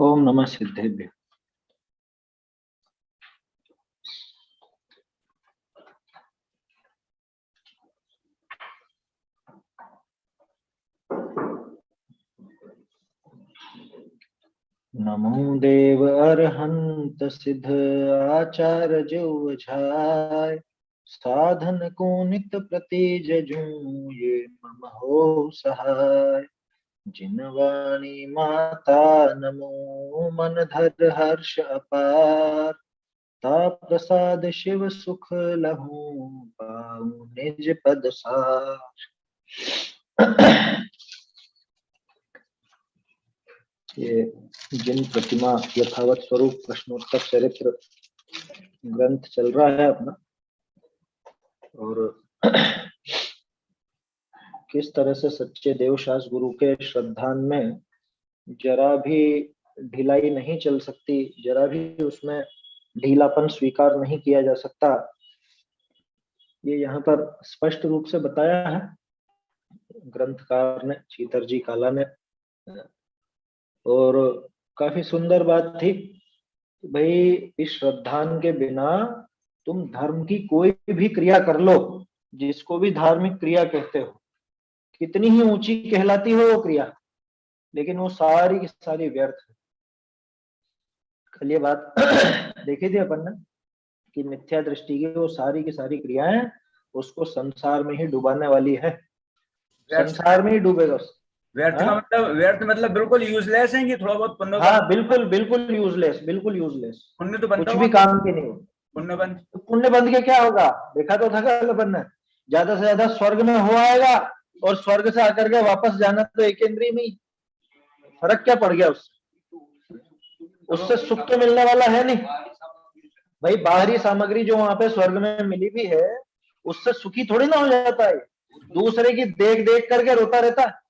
ओम नमः सिद्धेभ्य। नमो देव अरहंत सिद्ध आचार जो झाय, साधन को नित प्रति जजू ये मम हो सहाय। जिन वाणी माता नमो मन धर हर्ष अपार, ता प्रसाद शिव सुख लहू पाऊं निज पद सार। ये जिन प्रतिमा यथावत स्वरूप प्रश्नोत्तर चरित्र ग्रंथ चल रहा है अपना, और किस तरह से सच्चे देवशास गुरु के श्रद्धान में जरा भी ढिलाई नहीं चल सकती, जरा भी उसमें ढीलापन स्वीकार नहीं किया जा सकता, ये यहाँ पर स्पष्ट रूप से बताया है ग्रंथकार ने, चीतर जी काला ने। और काफी सुंदर बात थी कि भाई इस श्रद्धान के बिना तुम धर्म की कोई भी क्रिया कर लो, जिसको भी धार्मिक क्रिया कहते हो, कितनी ही ऊंची कहलाती हो वो क्रिया, लेकिन वो सारी की सारी व्यर्थ है। कल ये बात देखी थी अपन ने कि मिथ्या दृष्टि की वो सारी की सारी क्रियाएं उसको संसार में ही डुबाने वाली है, संसार में ही डूबेगा उस। व्यर्थ का मतलब, व्यर्थ मतलब बिल्कुल यूजलेस है कि थोड़ा बहुत पुण्य। हाँ बिल्कुल बिल्कुल यूजलेस, बिल्कुल यूजलेस, पुण्य तो बनता कुछ भी काम के नहीं हो। पुण्य बन, तो पुण्य बंध के क्या होगा, देखा तो था कल अपन ने, ज्यादा से ज्यादा स्वर्ग में हो आएगा, और स्वर्ग से आकर के वापस जाना तो एक इंद्रिय में ही, फर्क क्या पड़ गया उससे सुख तो मिलने वाला है नहीं भाई। बाहरी सामग्री जो वहां पे स्वर्ग में मिली भी है, उससे सुखी थोड़ी ना हो जाता है, दूसरे की देख देख करके रोता रहता है।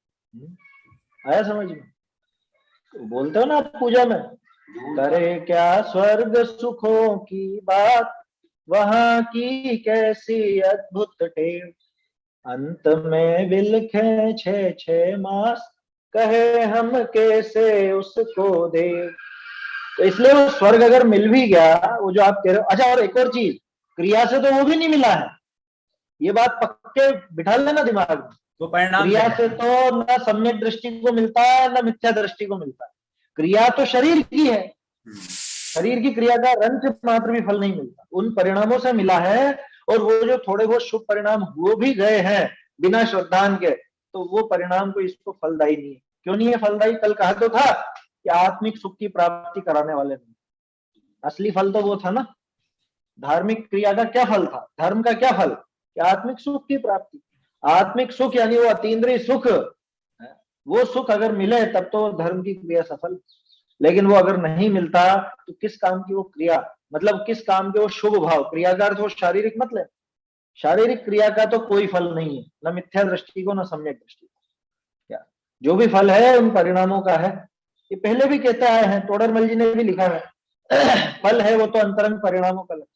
आया समझ में? तो बोलते हो ना आप पूजा में, करे क्या स्वर्ग सुखों की बात, वहां की कैसी अद्भुत टेव, अंत में विलखे छे छे मास, कहे हम कैसे उसको देव। तो इसलिए वो स्वर्ग अगर मिल भी गया, वो जो आप कह रहे हो। अच्छा, और एक और चीज, क्रिया से तो वो भी नहीं मिला है, ये बात पक्के बिठा लेना दिमाग में। तो परिणाम क्रिया से तो न सम्यक दृष्टि को मिलता है, न मिथ्या दृष्टि को मिलता है। क्रिया तो शरीर की है, शरीर की क्रिया का रंच मात्र भी फल नहीं मिलता, उन परिणामों से मिला है। और वो जो थोड़े बहुत शुभ परिणाम हो भी गए हैं बिना श्रद्धान के, तो वो परिणाम को इसको फलदायी नहीं है। क्यों नहीं है फलदायी? कल कहा तो था कि आत्मिक सुख की प्राप्ति कराने वाले नहीं। असली फल तो वो था ना, धार्मिक क्रिया का क्या फल था, धर्म का क्या फल, कि आत्मिक सुख की प्राप्ति। आत्मिक सुख यानी वो अतीन्द्रिय सुख, वो सुख अगर मिले तब तो धर्म की क्रिया सफल। लेकिन वो अगर नहीं मिलता तो किस काम की वो क्रिया, मतलब किस काम के वो शुभ भाव। क्रिया का अर्थ वो शारीरिक मत ले, शारीरिक क्रिया का तो कोई फल नहीं है, न मिथ्या दृष्टि को न सम्यक दृष्टि को। क्या जो भी फल है उन परिणामों का है, ये पहले भी कहते आए हैं, तोडरमल जी ने भी लिखा है फल है वो तो अंतरंग परिणामों का लक्षण।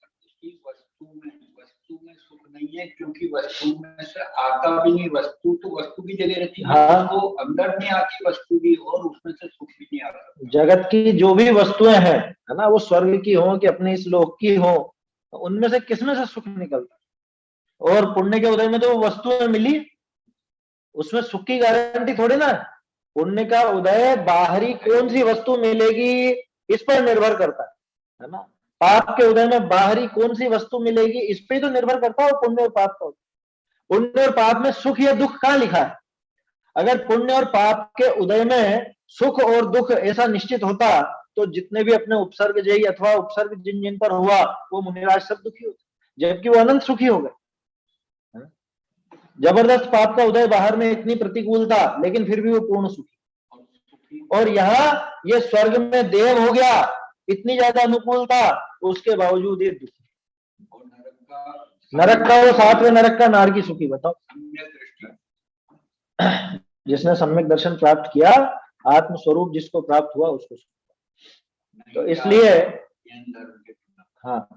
वस्तु में सुख नहीं है, क्योंकि वस्तु में से आता भी नहीं, वस्तु तो वस्तु की जगह रहती है। हाँ, तो अंदर नहीं आती वस्तु भी, और उसमें से सुख भी नहीं आता। जगत की जो भी वस्तुएं हैं, है ना, वो स्वर्ग की हो कि अपने इस लोक की हो, उनमें से किसमें से सुख निकलता है? और पुण्य के उदय में तो वो वस्तुएं मिली, उसमें सुख की गारंटी थोड़ी ना। पुण्य का उदय बाहरी कौन सी वस्तु मिलेगी इस पर निर्भर करता है ना। पाप के उदय में बाहरी कौन सी वस्तु मिलेगी इस पे तो निर्भर करता है पुण्य और पाप का। पुण्य और पाप में सुख या दुख कहाँ लिखा है? अगर पुण्य और पाप के उदय में सुख और दुख ऐसा निश्चित होता तो जितने भी अपने उपसर्ग जयी अथवा उपसर्ग जिन जिन पर हुआ वो मुनिराज सब दुखी होते, जबकि वो अनंत सुखी हो गए। जबरदस्त पाप का उदय बाहर में इतनी प्रतिकूलता, लेकिन फिर भी वो पूर्ण सुखी। और यहाँ ये स्वर्ग में देव हो गया, इतनी ज्यादा अनुकूलता, उसके बावजूद ये दुखी। नरक का वो सातवें नरक का नारकी सुखी। बताओ, जिसने सम्यक दर्शन प्राप्त किया, आत्म स्वरूप जिसको प्राप्त हुआ उसको सुख। तो इसलिए हाँ,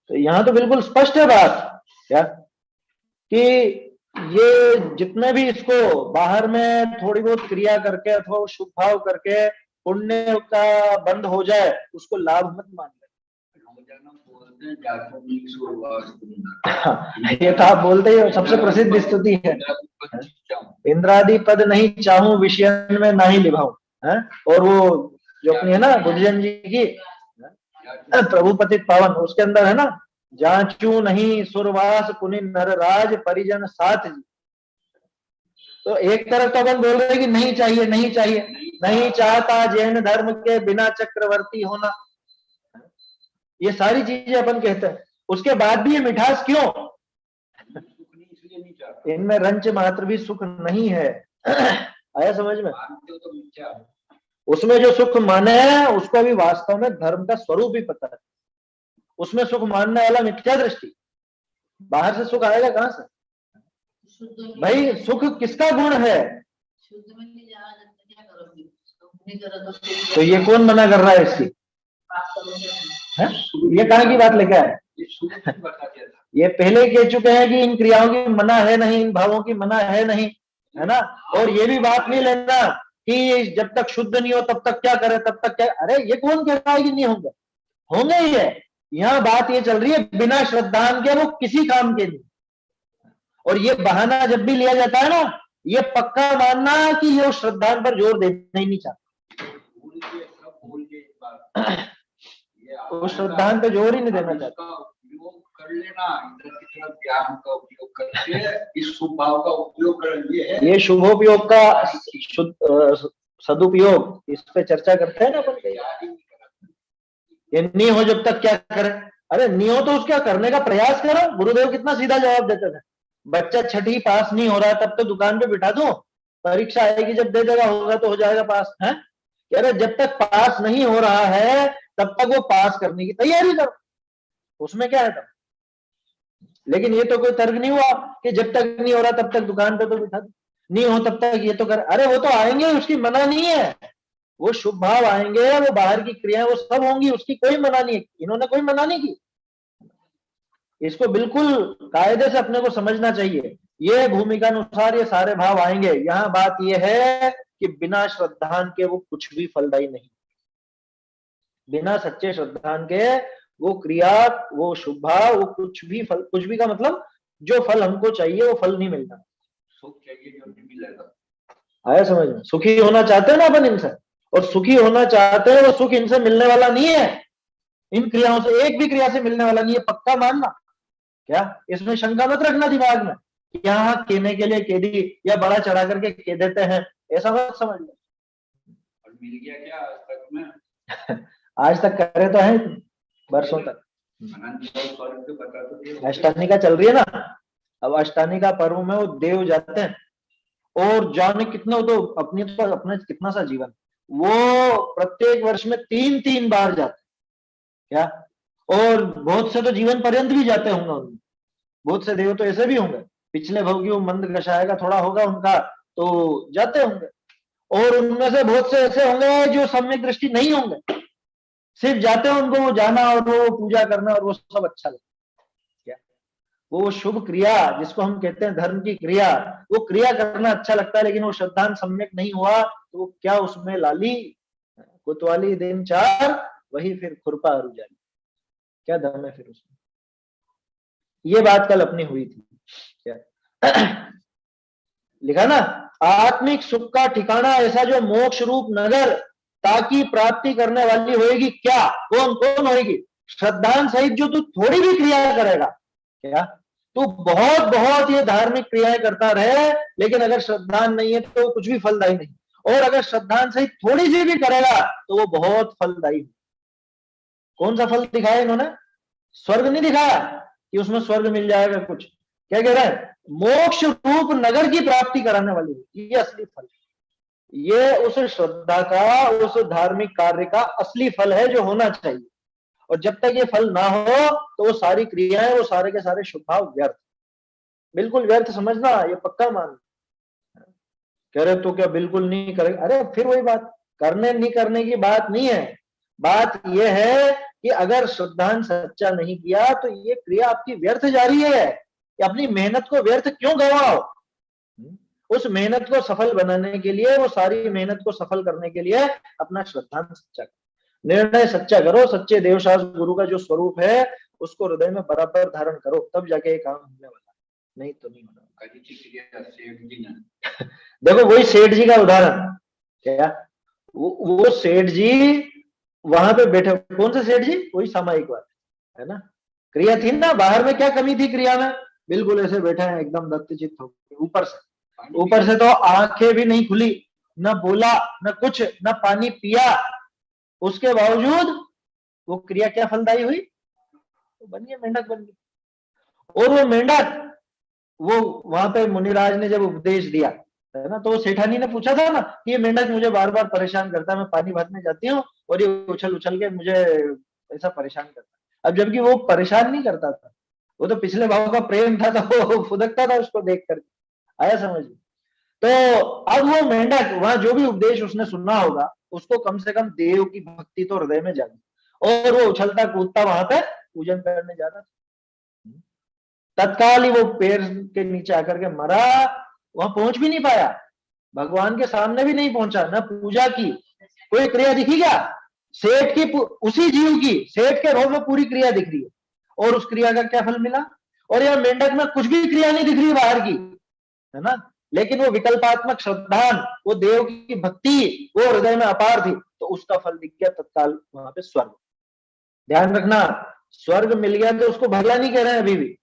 तो यहाँ तो बिल्कुल स्पष्ट है बात क्या, कि ये जितने भी इसको बाहर में थोड़ी बहुत क्रिया करके अथवा शुभ भाव करके पुण्य का बंद हो जाए उसको लाभ मत मान ले। ये तो आप बोलते ही हो, सबसे प्रसिद्ध स्तुति है, इंद्रादि पद नहीं चाहूं विषयन में ना ही निभाऊं। और वो जो अपनी है ना बुद्धजन जी की प्रभु पतित पावन, उसके अंदर है ना, जांचू नहीं सुरवास पुनि नरराज परिजन साथ जी। तो एक तरफ तो अपन बोल रहे हैं कि नहीं चाहिए, नहीं चाहिए, नहीं चाहता जैन धर्म के बिना चक्रवर्ती होना, ये सारी चीजें अपन कहते हैं। उसके बाद भी ये मिठास क्यों? इनमें रंच मात्र भी सुख नहीं है। आया समझ में? उसमें जो सुख माने है उसको अभी वास्तव में धर्म का स्वरूप ही पता है। उसमें सुख मानने वाला मिथ्या दृष्टि, बाहर से सुख आएगा कहां से? भाई सुख किसका गुण है? तो ये कौन मना कर रहा है इसकी? है? ये कहाँ की बात लेकर आए? ये पहले कह चुके हैं कि इन क्रियाओं की मना है नहीं, इन भावों की मना है नहीं, है ना। और ये भी बात नहीं लेना कि जब तक शुद्ध नहीं हो तब तक क्या करे, तब तक क्या। अरे ये कौन कह रहा है कि नहीं होंगे? होंगे ही है। यहाँ बात ये चल रही है बिना श्रद्धान के वो किसी काम के नहीं। और ये बहाना जब भी लिया जाता है ना, ये पक्का मानना कि ये उस श्रद्धान पर जोर देना ही नहीं चाहता, उस श्रद्धान पे जोर ही नहीं देना चाहता। कर लेना, इधर की तरफ ज्ञान का उपयोग करके इस शुभ भाव का उपयोग कर, ये शुभोपयोग का सदुपयोग, इस पे चर्चा करते हैं ना अपन। ये नहीं हो जब तक क्या करें? अरे नहीं हो तो उसका करने का प्रयास करो। गुरुदेव कितना सीधा जवाब देते थे, बच्चा छठी पास नहीं हो रहा है तब तो दुकान पे बिठा दो, परीक्षा आएगी जब दे देगा होगा तो हो जाएगा पास। है कह रहे जब तक पास नहीं हो रहा है तब तक वो पास करने की तैयारी करो, उसमें क्या है तब। लेकिन ये तो कोई तर्क नहीं हुआ कि जब तक नहीं हो रहा तब तक दुकान पे तो बिठा दो, नहीं हो तब तक ये तो कर। अरे वो तो आएंगे, उसकी मना नहीं है, वो शुभ भाव आएंगे, वो बाहर की क्रियाएं वो सब होंगी, उसकी कोई मना नहीं है। इन्होंने कोई मना नहीं की। इसको बिल्कुल कायदे से अपने को समझना चाहिए। ये भूमिका अनुसार ये सारे भाव आएंगे। यहाँ बात यह है कि बिना श्रद्धान के वो कुछ भी फलदायी नहीं, बिना सच्चे श्रद्धान के वो क्रिया, वो शुभ भाव, वो कुछ भी फल, कुछ भी का मतलब जो फल हमको चाहिए वो फल नहीं मिलता। सुख चाहिए जो नहीं मिलेगा। आया समझ में? सुखी होना चाहते हैं ना अपन इनसे, और सुखी होना चाहते हैं, वो सुख इनसे मिलने वाला नहीं है, इन क्रियाओं से एक भी क्रिया से मिलने वाला नहीं है, पक्का मानना। क्या इसमें शंका मत रखना दिमाग में, यहाँ कहने के लिए कह दी या बड़ा चढ़ा करके कह देते हैं, ऐसा मत समझ लो। और मिल गया क्या आज तक में? आज तक करे तो है वर्षों तक। अष्टानी का चल रही है ना, अब अष्टानी का पर्व में वो देव जाते हैं और जाने कितने, तो अपनी तो अपने कितना सा जीवन, वो प्रत्येक वर्ष में 3-3 बार जाते क्या, और बहुत से तो जीवन पर्यंत भी जाते होंगे उनमें। बहुत से देव तो ऐसे भी होंगे, पिछले भव की वो मंद कषाय का थोड़ा होगा उनका, तो जाते होंगे। और उनमें से बहुत से ऐसे होंगे जो सम्यक दृष्टि नहीं होंगे, सिर्फ जाते हैं, उनको वो जाना और वो पूजा करना और वो सब अच्छा लगता क्या, वो शुभ क्रिया जिसको हम कहते हैं धर्म की क्रिया, वो क्रिया करना अच्छा लगता है। लेकिन वो श्रद्धान सम्यक नहीं हुआ तो वो क्या, उसमें लाली कोतवाली दिन 4 वही फिर खुरपा अरुजाली, क्या दम है फिर उसमें। ये बात कल अपनी हुई थी क्या लिखा ना, आत्मिक सुख का ठिकाना ऐसा जो मोक्ष रूप नगर ताकि प्राप्ति करने वाली होएगी क्या, कौन कौन होएगी? श्रद्धान सहित जो तू थोड़ी भी क्रिया करेगा, क्या तू बहुत बहुत ये धार्मिक क्रियाएं करता रहे, लेकिन अगर श्रद्धान नहीं है तो कुछ भी फलदायी नहीं। और अगर श्रद्धान सहित थोड़ी सी भी करेगा तो वो बहुत फलदायी। कौन सा फल दिखाया इन्होंने? स्वर्ग नहीं दिखाया कि उसमें स्वर्ग मिल जाएगा कुछ, क्या कह रहा है? मोक्ष रूप नगर की प्राप्ति कराने वाली, ये असली फल, ये उस श्रद्धा का, उस धार्मिक कार्य का असली फल है जो होना चाहिए। और जब तक ये फल ना हो तो वो सारी क्रियाएं, वो सारे के सारे शुभ भाव व्यर्थ, बिल्कुल व्यर्थ समझना, ये पक्का मान। कह रहे तो क्या बिल्कुल नहीं करेंगे? अरे फिर वही बात, करने नहीं करने की बात नहीं है, बात यह है कि अगर श्रद्धान सच्चा नहीं किया तो ये क्रिया आपकी व्यर्थ जा रही है, कि अपनी मेहनत को व्यर्थ क्यों गवाओ। उस मेहनत को सफल बनाने के लिए, वो सारी मेहनत को सफल करने के लिए अपना श्रद्धांत सच्चा करो, निर्णय सच्चा करो, सच्चे देवशास्त्र गुरु का जो स्वरूप है उसको हृदय में बराबर धारण करो, तब जाके ये काम होने वाला, नहीं तो नहीं होने वाला। देखो वही सेठ जी का उदाहरण, क्या वो सेठ जी वहां पे बैठे, कौन से सेठ जी, वही सामायिक बात है ना, क्रिया थी ना, बाहर में क्या कमी थी क्रिया में, बिल्कुल ऐसे बैठे हैं एकदम दत्तचित्त होकर, ऊपर से तो आंखें भी नहीं खुली, न बोला न कुछ, न पानी पिया, उसके बावजूद वो क्रिया क्या फलदायी हुई, तो बन गया, मेंढक बन गई। और वो मेंढक, वो वहां पे मुनिराज ने जब उपदेश दिया है ना, तो वो सेठानी ने पूछा था ना कि ये मेंढक मुझे बार बार परेशान करता है, मैं पानी भरने जाती हूँ और ये उछल उछल के मुझे ऐसा परेशान करता है। अब जबकि वो परेशान नहीं करता था, वो तो पिछले भाव का प्रेम था, तो वो फुदकता था उसको देख कर, आया समझ में। तो अब वो मेंढक वहां जो भी उपदेश उसने सुनना होगा, उसको कम से कम देव की भक्ति तो हृदय में जागी, और वो उछलता कूदता वहां पे पूजन करने जा रहा था। तत्काल ही वो पेड़ के नीचे आकर के मरा, वहां पहुंच भी नहीं पाया, भगवान के सामने भी नहीं पहुंचा, ना पूजा की, कोई क्रिया दिखी क्या, सेठ की, उसी जीव की सेठ के रोग में पूरी क्रिया दिख रही है, और उस क्रिया का क्या फल मिला, और यह मेंढक में कुछ भी क्रिया नहीं दिख रही बाहर की, है ना, लेकिन वो विकल्पात्मक श्रद्धान, वो देव की भक्ति वो हृदय में अपार थी, तो उसका फल दिख गया तत्काल वहां पे स्वर्ग। ध्यान रखना, स्वर्ग मिल गया तो उसको भगला नहीं कह रहे हैं अभी भी,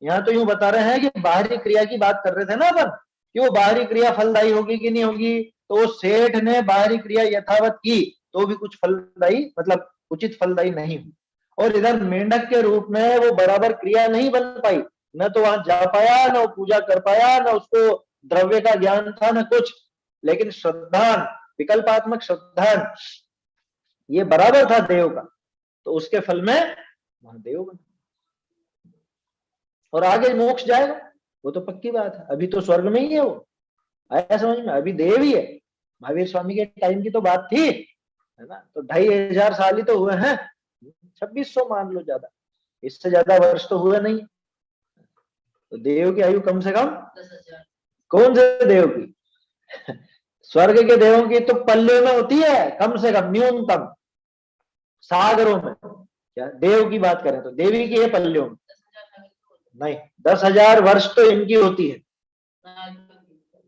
यहाँ तो यूं बता रहे हैं कि बाहरी क्रिया की बात कर रहे थे ना अपन, कि वो बाहरी क्रिया फलदायी होगी कि नहीं होगी, तो वो सेठ ने बाहरी क्रिया यथावत की तो भी कुछ फलदायी, मतलब उचित फलदायी नहीं हुई, और इधर मेंढक के रूप में वो बराबर क्रिया नहीं बन पाई, न तो वहां जा पाया, न वो पूजा कर पाया, न उसको द्रव्य का ज्ञान था, न कुछ, लेकिन श्रद्धान, विकल्पात्मक श्रद्धान ये बराबर था देव का, तो उसके फल में वहां देव बना, और आगे मोक्ष जाएगा, वो तो पक्की बात है, अभी तो स्वर्ग में ही है वो, आया समझ में, अभी देव ही है। महावीर स्वामी के टाइम की तो बात थी, है ना, तो 2500 साल ही तो हुए हैं, 2600 मान लो, ज्यादा, इससे ज्यादा वर्ष तो हुए नहीं, तो देव की आयु कम से कम 10,000, कौन से देव की स्वर्ग के देवों की तो पल्ले में होती है, कम से कम न्यूनतम, सागरों में, क्या देव की बात करें तो देवी की है पल्लियों में, नहीं 10,000 वर्ष तो इनकी होती है,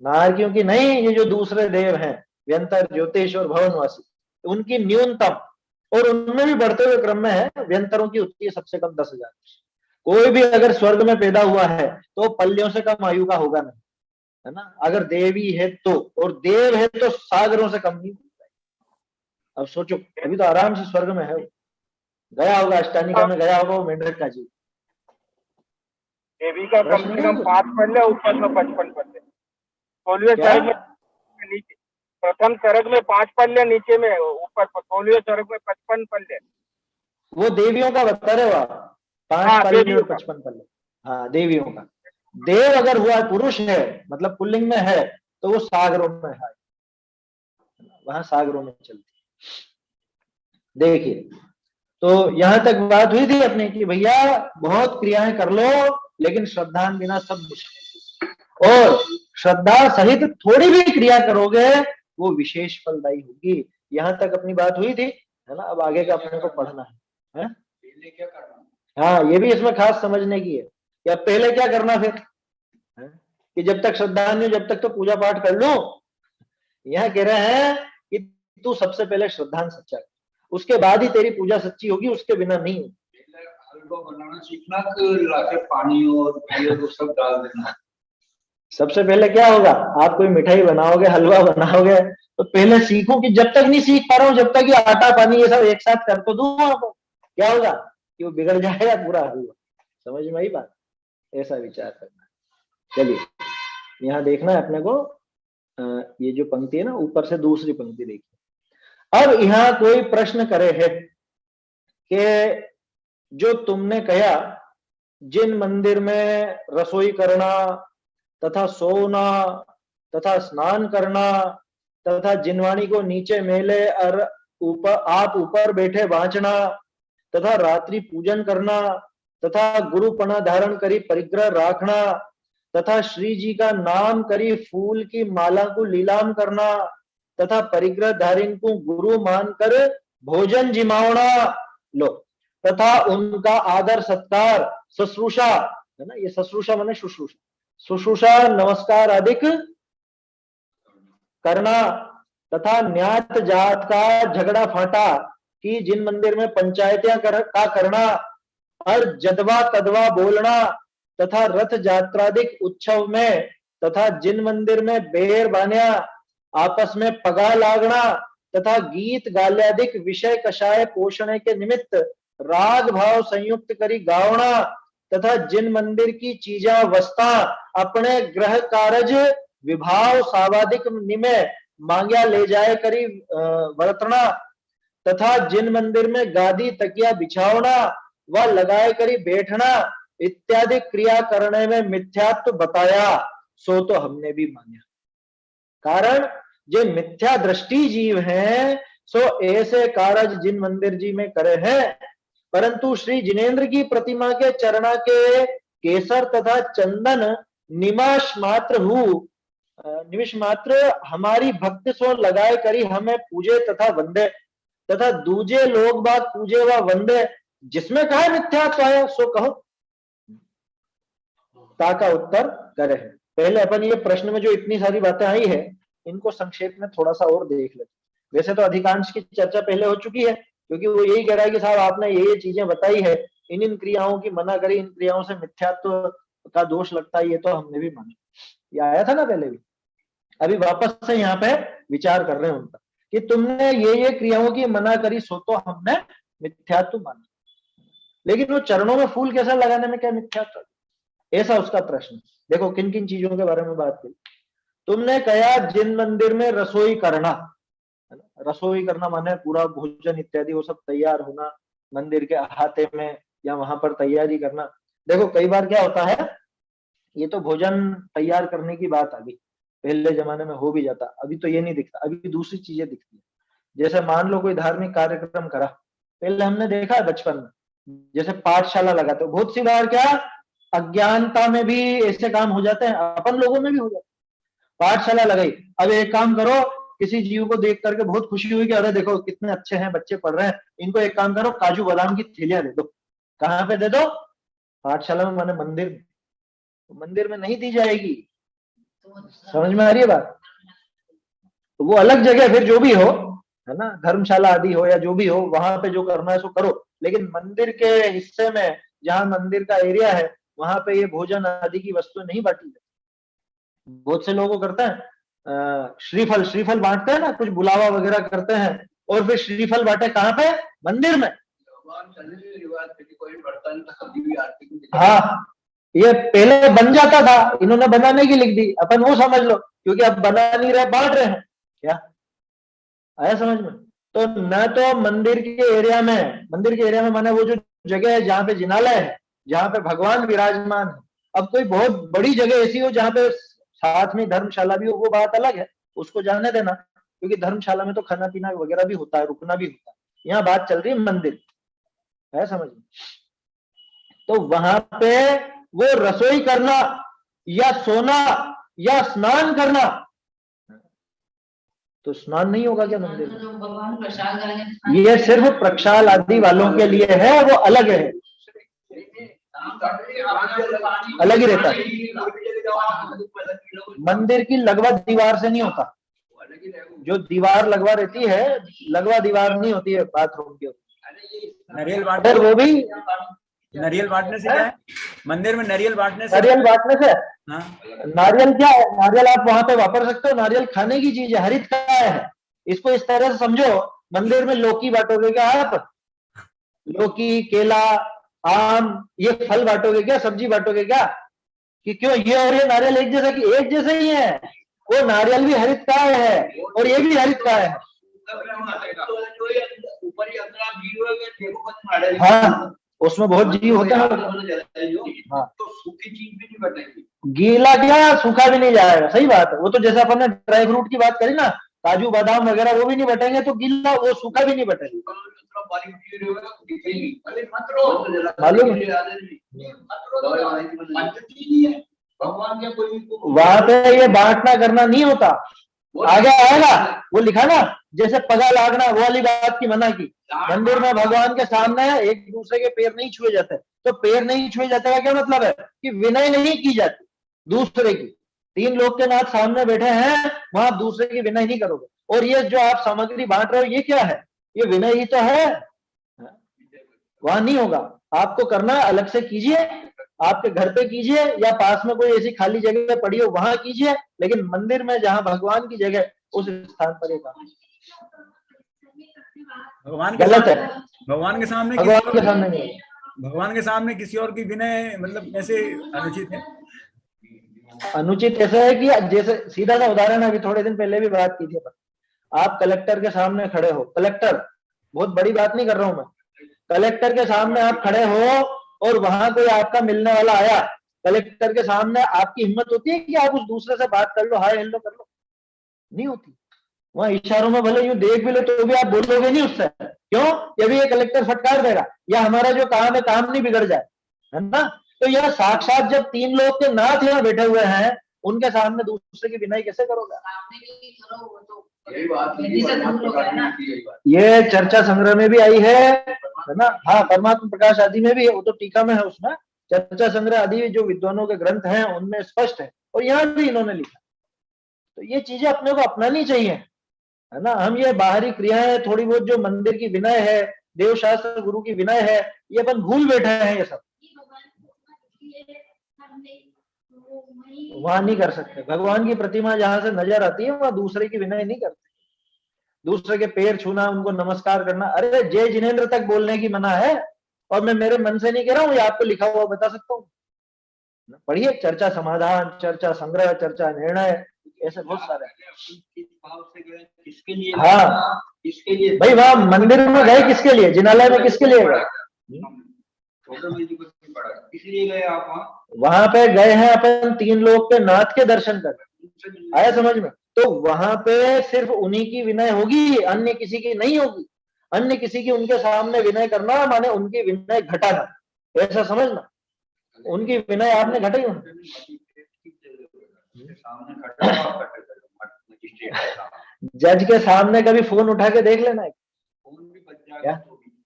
नारकियों की नहीं, ये जो दूसरे देव हैं व्यंतर, ज्योतिष और भवनवासी, उनकी न्यूनतम, और उनमें भी बढ़ते हुए क्रम में है, व्यंतरों की होती है सबसे कम 10,000। कोई भी अगर स्वर्ग में पैदा हुआ है तो पल्लियों से कम आयु का होगा नहीं, है ना, अगर देवी है तो, और देव है तो सागरों से कम नहीं होता है। अब सोचो, अभी तो आराम से स्वर्ग में है, गया होगा अष्टानिका में, गया होगा वो मेंढक का जीव, देवी का कम से कम 5 पल्ले, ऊपर में 55 पल्ले, फोलियो सर्ग में नीचे, प्रथम सर्ग में 5 पल्ले, नीचे में ऊपर फोलियो सर्ग में 55 पल्ले, वो देवियों का बता रहे हो आप, 5 पल्ले और 55 पल्ले, हाँ देवियों का। देव अगर हुआ पुरुष है, मतलब पुल्लिंग में है, तो वो सागरों में है, वहां सागरों में चलती है। देखिए, तो यहां तक बात हुई थी अपने की भैया बहुत क्रियाएं कर लो, लेकिन श्रद्धा बिना सब मुश्किल, और श्रद्धा सहित थोड़ी भी क्रिया करोगे वो विशेष फलदायी होगी। यहां तक अपनी बात हुई थी, है ना, अब आगे का अपने को पढ़ना है? क्या करना, हाँ, ये भी इसमें खास समझने की है कि अब पहले क्या करना फिर, है? कि जब तक श्रद्धा नहीं हो जब तक तो पूजा पाठ कर लो। यहाँ कह रहे हैं कि तू सबसे पहले श्रद्धान सच्चा, उसके बाद ही तेरी पूजा सच्ची होगी, उसके बिना नहीं होगी। हलवा बनाना सीखना, लाके पानी और सब डाल देना। सबसे पहले क्या होगा, आप कोई मिठाई बनाओगे, हलवा बनाओगे, तो पहले सीखो, कि जब तक नहीं सीख पा रहा हूं, जब तक ये आटा पानी ये सब एक साथ कर तो दूं आपको, क्या होगा कि वो बिगड़ जाएगा पूरा हलवा। समझ में आई बात, ऐसा विचार करना। चलिए यहाँ देखना है अपने को, ये जो पंक्ति है ना ऊपर से दूसरी पंक्ति देखिए। अब यहाँ कोई प्रश्न करे है कि जो तुमने कहा जिन मंदिर में रसोई करना तथा सोना तथा स्नान करना तथा जिनवाणी को नीचे मेले और ऊपर आप ऊपर बैठे वांचना तथा रात्रि पूजन करना तथा गुरुपना धारण करी परिग्रह राखना तथा श्री जी का नाम करी फूल की माला को लीलाम करना तथा परिग्रह धारिन को गुरु मानकर भोजन जिमावना लो तथा उनका आदर सत्कार शुश्रूषा है ना, ये शुश्रूषा माने शुश्रूषा, शुश्रूषा नमस्कार अधिक करना तथा न्यात जात का झगड़ा फाटा कि जिन मंदिर में पंचायतियां का करना और जदवा तदवा बोलना तथा रथ यात्रादिक उत्सव में तथा जिन मंदिर में बेर बान्या आपस में पगा लागना तथा गीत गाल्यादिक विषय कषाय पोषण के निमित्त राग भाव संयुक्त करी गावना तथा जिन मंदिर की चीजा वस्ता अपने ग्रह कारज विभाव सावादिक निमय मांग्या ले जाए करी वर्तना तथा जिन मंदिर में गादी तकिया बिछावना व लगाए करी बैठना इत्यादि क्रिया करने में मिथ्यात्व बताया सो तो हमने भी माना। कारण जो मिथ्या दृष्टि जीव हैं सो ऐसे कार्य जिन मंदिर जी में करे हैं, परंतु श्री जिनेन्द्र की प्रतिमा के चरणा के केसर तथा चंदन निमाश मात्र हमारी भक्ति सो लगाए करी हमें पूजे तथा वंदे तथा दूजे लोग बात पूजे व वंदे जिसमें कहा मिथ्यात्व आया सो कहो ताका उत्तर करे। पहले अपन ये प्रश्न में जो इतनी सारी बातें आई है इनको संक्षेप में थोड़ा सा और देख लेते। वैसे तो अधिकांश की चर्चा पहले हो चुकी है, क्योंकि वो यही कह रहा है कि साहब आपने ये चीजें बताई है, इन क्रियाओं की मना करी, इन क्रियाओं से मिथ्यात्व का दोष लगता है, ये तो हमने भी माना, ये आया था ना पहले भी। अभी वापस से यहाँ पे विचार कर रहे हैं उनका कि तुमने ये क्रियाओं की मना करी सो तो हमने मिथ्यात्व माना, लेकिन वो चरणों में फूल कैसा लगाने में क्या मिथ्यात्व, ऐसा उसका प्रश्न। देखो किन किन चीजों के बारे में बात की तुमने। कहा जिन मंदिर में रसोई करना, रसोई करना माने पूरा भोजन इत्यादि वो सब तैयार होना मंदिर के अहाते में या वहां पर तैयारी करना। देखो कई बार क्या होता है, ये तो भोजन तैयार करने की बात आ गई, पहले जमाने में हो भी जाता, अभी तो ये नहीं दिखता, अभी दूसरी चीजें दिखती है। जैसे मान लो कोई धार्मिक कार्यक्रम करा, पहले हमने देखा है बचपन में जैसे पाठशाला लगाते, बहुत सी बार क्या अज्ञानता में भी ऐसे काम हो जाते हैं, अपन लोगों में भी हो जाते हैं। पाठशाला लगाई, अब एक काम करो, किसी जीव को देख करके बहुत खुशी हुई कि अरे देखो कितने अच्छे हैं बच्चे पढ़ रहे हैं, इनको एक काम करो काजू बादाम की थैलियां दे दो। कहाँ पे दे दो? पाठशाला में, माने मंदिर में। मंदिर में नहीं दी जाएगी, समझ में आ रही है बात? तो वो अलग जगह फिर जो भी हो, है ना, धर्मशाला आदि हो या जो भी हो, वहां पे जो करना है सो करो, लेकिन मंदिर के हिस्से में जहां मंदिर का एरिया है वहां पे ये भोजन आदि की वस्तुएं नहीं बांटी जाती। बहुत से लोगों को करते हैं श्रीफल बांटते हैं ना, कुछ बुलावा वगैरह करते हैं और फिर श्रीफल बांटे कहाँ पे? मंदिर में। हाँ, ये पहले बन जाता था, इन्होंने बनाने की लिख दी, अपन वो समझ लो, क्योंकि अब बना नहीं रहे, बांट रहे हैं क्या, आया समझ में? तो न तो मंदिर के एरिया में माने वो जो जगह है जहाँ पे जिनालय है, जहाँ पे भगवान विराजमान है। अब कोई बहुत बड़ी जगह ऐसी हो जहाँ पे साथ में धर्मशाला भी हो, वो बात अलग है, उसको जाने देना, क्योंकि धर्मशाला में तो खाना पीना वगैरह भी होता है, रुकना भी होता है। यहाँ बात चल रही है मंदिर, है समझ में? तो वहां पे वो रसोई करना या सोना या स्नान करना, तो स्नान नहीं होगा क्या मंदिर में? ये सिर्फ प्रक्षाल आदि वालों के लिए है, वो अलग है, अलग ही रहता है। मंदिर की लगवा दीवार से नहीं होता, जो दीवार लगवा रहती है, लगवा दीवार नहीं होती है बाथरूम के ऊपर। नारियल बांटने, वो भी नारियल बांटने से क्या है? मंदिर में नारियल बांटने से, नारियल बांटने से हाँ? नारियल क्या है? नारियल आप वहां पे वापर सकते हो, नारियल खाने की चीज है, हरित काय है। इसको इस तरह से समझो, मंदिर में लौकी बांटोगे क्या आप? लौकी, केला, आम, ये फल बांटोगे क्या? सब्जी बांटोगे क्या? कि क्यों ये और ये नारियल एक जैसा कि एक जैसे ही है? वो नारियल भी हरित काय है और ये भी हरित काय है। हाँ, उसमें बहुत जीव होता है। हाँ, तो सूखी चीज भी नहीं बटेगी, गीला क्या सूखा भी नहीं जाएगा, सही बात है। वो तो जैसे अपन ने ड्राई फ्रूट की बात करी ना, काजू बादाम वगैरह वो भी नहीं बटेंगे, तो गीला वो सूखा भी नहीं बटेगा। मालूम भगवान के कोई वहां पे ये बांटना करना नहीं होता, आगे आएगा वो लिखा ना, जैसे पगा लागना वो वाली बात की मना की। मंदिर में भगवान के सामने एक दूसरे के पैर नहीं छुए जाते, तो पैर नहीं छुए जाते का क्या मतलब है कि विनय नहीं की जाती दूसरे की। 3 लोग के नाथ सामने बैठे हैं, वहां दूसरे की विनय नहीं करोगे। और ये जो आप सामग्री बांट रहे हो ये क्या है, ये विनय ही तो है, वहां नहीं होगा। आपको करना अलग से कीजिए, आपके घर पे कीजिए या पास में कोई ऐसी खाली जगह पड़ी हो वहां कीजिए, लेकिन मंदिर में जहां भगवान की जगह उस स्थान पर एक भगवान के गलत है, भगवान के सामने भगवान के सामने नहीं। भगवान के सामने किसी और की विनय मतलब कैसे अनुचित है? अनुचित ऐसा है कि जैसे सीधा सा उदाहरण, अभी थोड़े दिन पहले भी बात की थी, आप कलेक्टर के सामने खड़े हो, कलेक्टर, बहुत बड़ी बात नहीं कर रहा हूं मैं, कलेक्टर के सामने आप खड़े हो और वहां कोई आपका मिलने वाला आया, कलेक्टर के सामने आपकी हिम्मत होती है कि आप उस दूसरे से बात कर लो, हाय हेलो कर लो? नहीं होती। वहां इशारों में भले यूं देख भी लो तो भी आप बोलोगे नहीं उससे, क्यों? ये भी ये कलेक्टर फटकार देगा या हमारा जो काम है काम नहीं बिगड़ जाए, है ना? तो यह साक्षात जब 3 लोग के नाथ यहाँ बैठे हुए हैं, उनके सामने दूसरे की विनय कैसे करोगे? ये चर्चा संग्रह में भी आई है ना? हाँ, परमात्मा प्रकाश आदि में भी है, वो तो टीका में है, उसमें चर्चा संग्रह आदि जो विद्वानों के ग्रंथ हैं उनमें स्पष्ट है, और यहाँ भी इन्होंने लिखा। तो ये चीजें अपने को अपनानी चाहिए, है ना? हम ये बाहरी क्रियाएं थोड़ी बहुत जो मंदिर की विनय है, देव शास्त्र गुरु की विनय है, ये अपन भूल बैठे हैं। ये सब वहां नहीं कर सकते। भगवान की प्रतिमा जहां से नजर आती है वहां दूसरे की विनय नहीं करते, दूसरे के पैर छूना, उनको नमस्कार करना, अरे जय जिनेन्द्र तक बोलने की मना है, और मैं मेरे मन से नहीं कह रहा हूँ, ये आपको लिखा हुआ बता सकता हूँ। पढ़िए, चर्चा समाधान, चर्चा संग्रह, चर्चा निर्णय, ऐसे बहुत सारे। किसके लिए? हाँ, किसके लिए भाई वहां मंदिर में गए किसके लिए? जिनालय में किसके लिए गए? इसलिए गए आप वहां पे गए हैं अपन 3 लोग के नाथ के दर्शन कर, आया समझ में? तो वहां पे सिर्फ उन्हीं की विनय होगी, अन्य किसी की नहीं होगी। अन्य किसी की उनके सामने विनय करना माने उनकी विनय घटाना, ऐसा समझना। उनकी विनय आपने घटाई जज के सामने कभी फोन उठा के देख लेना है क्या?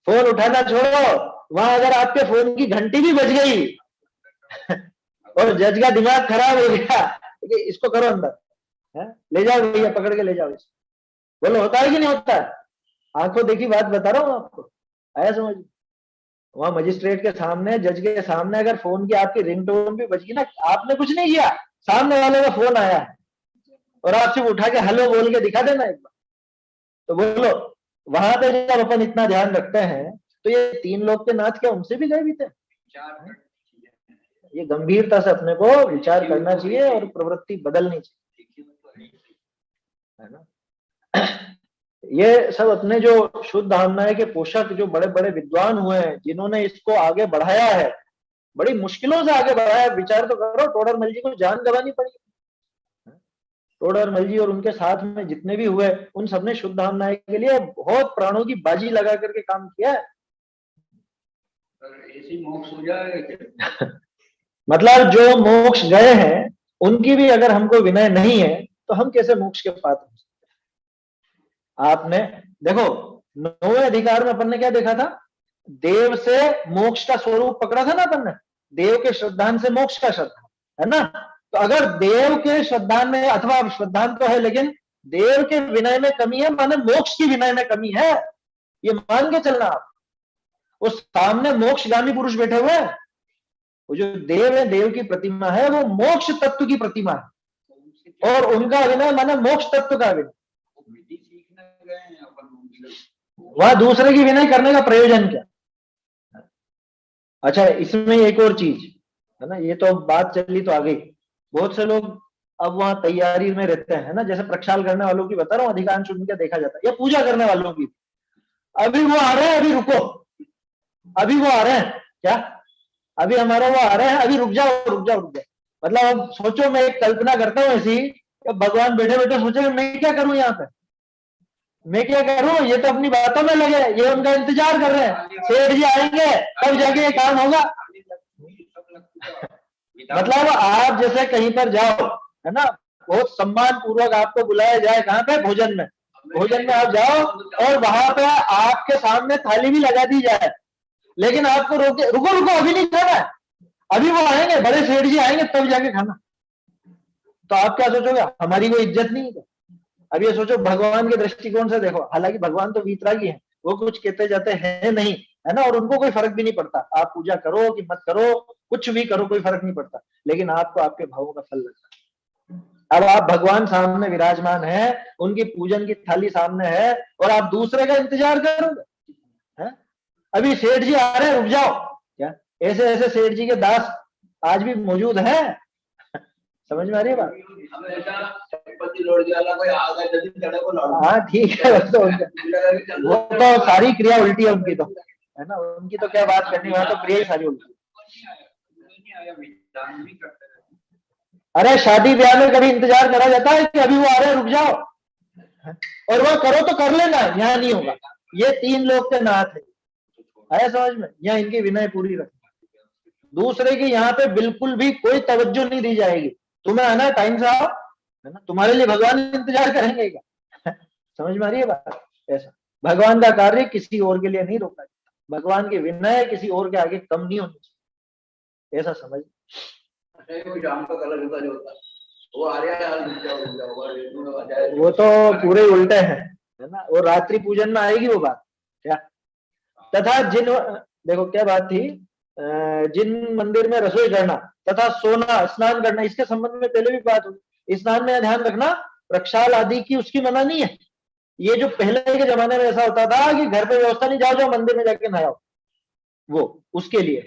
फोन उठाना छोड़ो, वहां अगर आपके फोन की घंटी भी बज गई और जज का दिमाग खराब हो गया, इसको करो अंदर, है? ले जाओ भैया, पकड़ के ले जाओ इसको। बोलो होता है कि नहीं होता है? आंखों देखी बात बता रहा हूँ आपको, आया समझ? वहां मजिस्ट्रेट के सामने, जज के सामने अगर फोन की आपकी रिंगटोन भी बज गई ना, आपने कुछ नहीं किया, सामने वाले का फोन आया है और आप सिर्फ उठा के हेलो बोल के दिखा देना एक बार, तो बोलो वहां पे जब अपन इतना ध्यान रखते हैं तो ये 3 लोग के नाथ क्या उनसे भी गए भी थे? ये गंभीरता से अपने को विचार करना चाहिए और प्रवृत्ति बदलनी चाहिए, है ना? ये सब अपने जो शुद्ध धामनाएं के पोषक जो बड़े बड़े विद्वान हुए हैं, जिन्होंने इसको आगे बढ़ाया है, बड़ी मुश्किलों से आगे बढ़ाया। विचार तो करो, टोडरमल जी को जान गंवानी पड़ी। टोडरमल जी और उनके साथ में जितने भी हुए, उन सबने शुद्ध धामनाएं के लिए बहुत प्राणों की बाजी लगा करके काम किया है। ऐसी मोक्ष हो जाए मतलब जो मोक्ष गए हैं उनकी भी अगर हमको विनय नहीं है तो हम कैसे मोक्ष के पात्र हो सकते? आपने देखो 9वें अधिकार में अपन ने क्या देखा था? देव से मोक्ष का स्वरूप पकड़ा था ना अपन ने, देव के श्रद्धान से मोक्ष का श्रद्धा, है ना? तो अगर देव के श्रद्धान में, अथवा श्रद्धान तो है लेकिन देव के विनय में कमी है, माने मोक्ष की विनय में कमी है, ये मान के चलना आप। उस सामने मोक्षगामी पुरुष बैठे हुए हैं, वो जो देव है, देव की प्रतिमा है, वो मोक्ष तत्व की प्रतिमा है, और उनका विनय माने मोक्ष तत्व का विनय। वह दूसरे की विनय करने का प्रयोजन क्या? अच्छा, इसमें एक और चीज है ना, ये तो बात चली तो आ गई। बहुत से लोग अब वहां तैयारी में रहते हैं ना, जैसे प्रक्षाल करने वालों की बता रहा हूँ, अधिकांश उनका देखा जाता है, या पूजा करने वालों की, अभी वो आ रहे हैं, अभी रुको, अभी वो आ रहे हैं क्या, अभी हमारा वो आ रहे हैं, अभी रुक जाओ रुक जाओ रुक जाओ। मतलब अब सोचो, मैं एक कल्पना करता हूँ ऐसी, भगवान बैठे बैठे सोचे मैं क्या करूं यहाँ पे, मैं क्या करूं, ये तो अपनी बातों में लगे, ये उनका इंतजार कर रहे हैं, सेठ जी आएंगे तब जाके ये काम होगा। मतलब आप जैसे कहीं पर जाओ, है ना, बहुत सम्मान पूर्वक आपको बुलाया जाए, कहाँ पे, भोजन में, भोजन में आप जाओ और वहां पे आपके सामने थाली भी लगा दी जाए, लेकिन आपको रोके, रुको रुको अभी नहीं खाना है, अभी वो आएंगे, बड़े सेठ जी आएंगे तब जाके खाना, तो आप क्या सोचोगे, हमारी कोई इज्जत नहीं है? अब ये सोचो भगवान के दृष्टिकोण से देखो, हालांकि भगवान तो वीतरागी है, वो कुछ कहते जाते हैं नहीं, है ना, और उनको कोई फर्क भी नहीं पड़ता, आप पूजा करो कि मत करो, कुछ भी करो, कोई फर्क नहीं पड़ता, लेकिन आपको आपके भावों का फल लगता है। अब आप भगवान सामने विराजमान है, उनकी पूजन की थाली सामने है, और आप दूसरे का इंतजार करोगे, है? अभी सेठ जी आ रहे हैं, रुक जाओ, क्या ऐसे ऐसे सेठ जी के दास आज भी मौजूद हैं? समझ में आ रही है बात? हाँ ठीक है, वो तो सारी क्रिया उल्टी है उनकी, तो है ना, उनकी तो क्या बात करनी, वहां तो क्रिया ही सारी उल्टी। अरे शादी ब्याह में कभी इंतजार करा जाता है कि अभी वो आ रहे हैं, रुक जाओ, और वो करो तो कर लेना, यहाँ नहीं होगा, ये 3 लोग के नाथ है समझ में, यहाँ इनकी विनय पूरी रखनी, दूसरे की यहाँ पे बिल्कुल भी कोई तवज्जो नहीं दी जाएगी, तुम्हें आना टाइम से आओ, है ना, तुम्हारे लिए भगवान इंतजार करेंगे क्या? समझ में आ रही है बात? ऐसा भगवान का कार्य किसी और के लिए नहीं रोका जाता, भगवान की विनय किसी और के आगे कम नहीं होनी चाहिए, ऐसा समझ। वो तो पूरे उल्टे हैं, है ना, वो रात्रि पूजन में आएगी वो बात क्या। तथा जिन, देखो क्या बात थी, जिन मंदिर में रसोई करना तथा सोना, स्नान करना, इसके संबंध में पहले भी बात हुई, स्नान में ध्यान रखना, प्रक्षाल आदि की उसकी मना नहीं है। ये जो पहले के जमाने में ऐसा होता था कि घर पे व्यवस्था नहीं, जाओ जाओ मंदिर में जाके नहाओ, वो उसके लिए,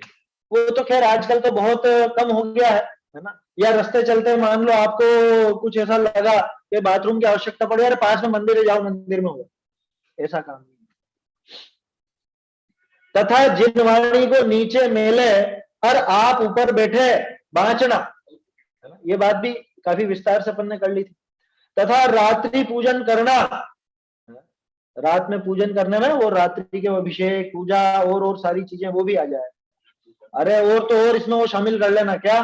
वो तो खैर आजकल तो बहुत कम हो गया है ना, या रास्ते चलते मान लो आपको कुछ ऐसा लगा कि बाथरूम की आवश्यकता पड़े, यार पास में मंदिर है, जाओ मंदिर में हो, ऐसा काम नहीं। तथा जिन वाणी को नीचे मेले और आप ऊपर बैठे बांचना, ये बात भी काफी विस्तार से अपन ने कर ली थी। तथा रात्रि पूजन करना, रात में पूजन करने में वो रात्रि के अभिषेक पूजा और सारी चीजें वो भी आ जाए। अरे और तो और इसमें वो शामिल कर लेना, क्या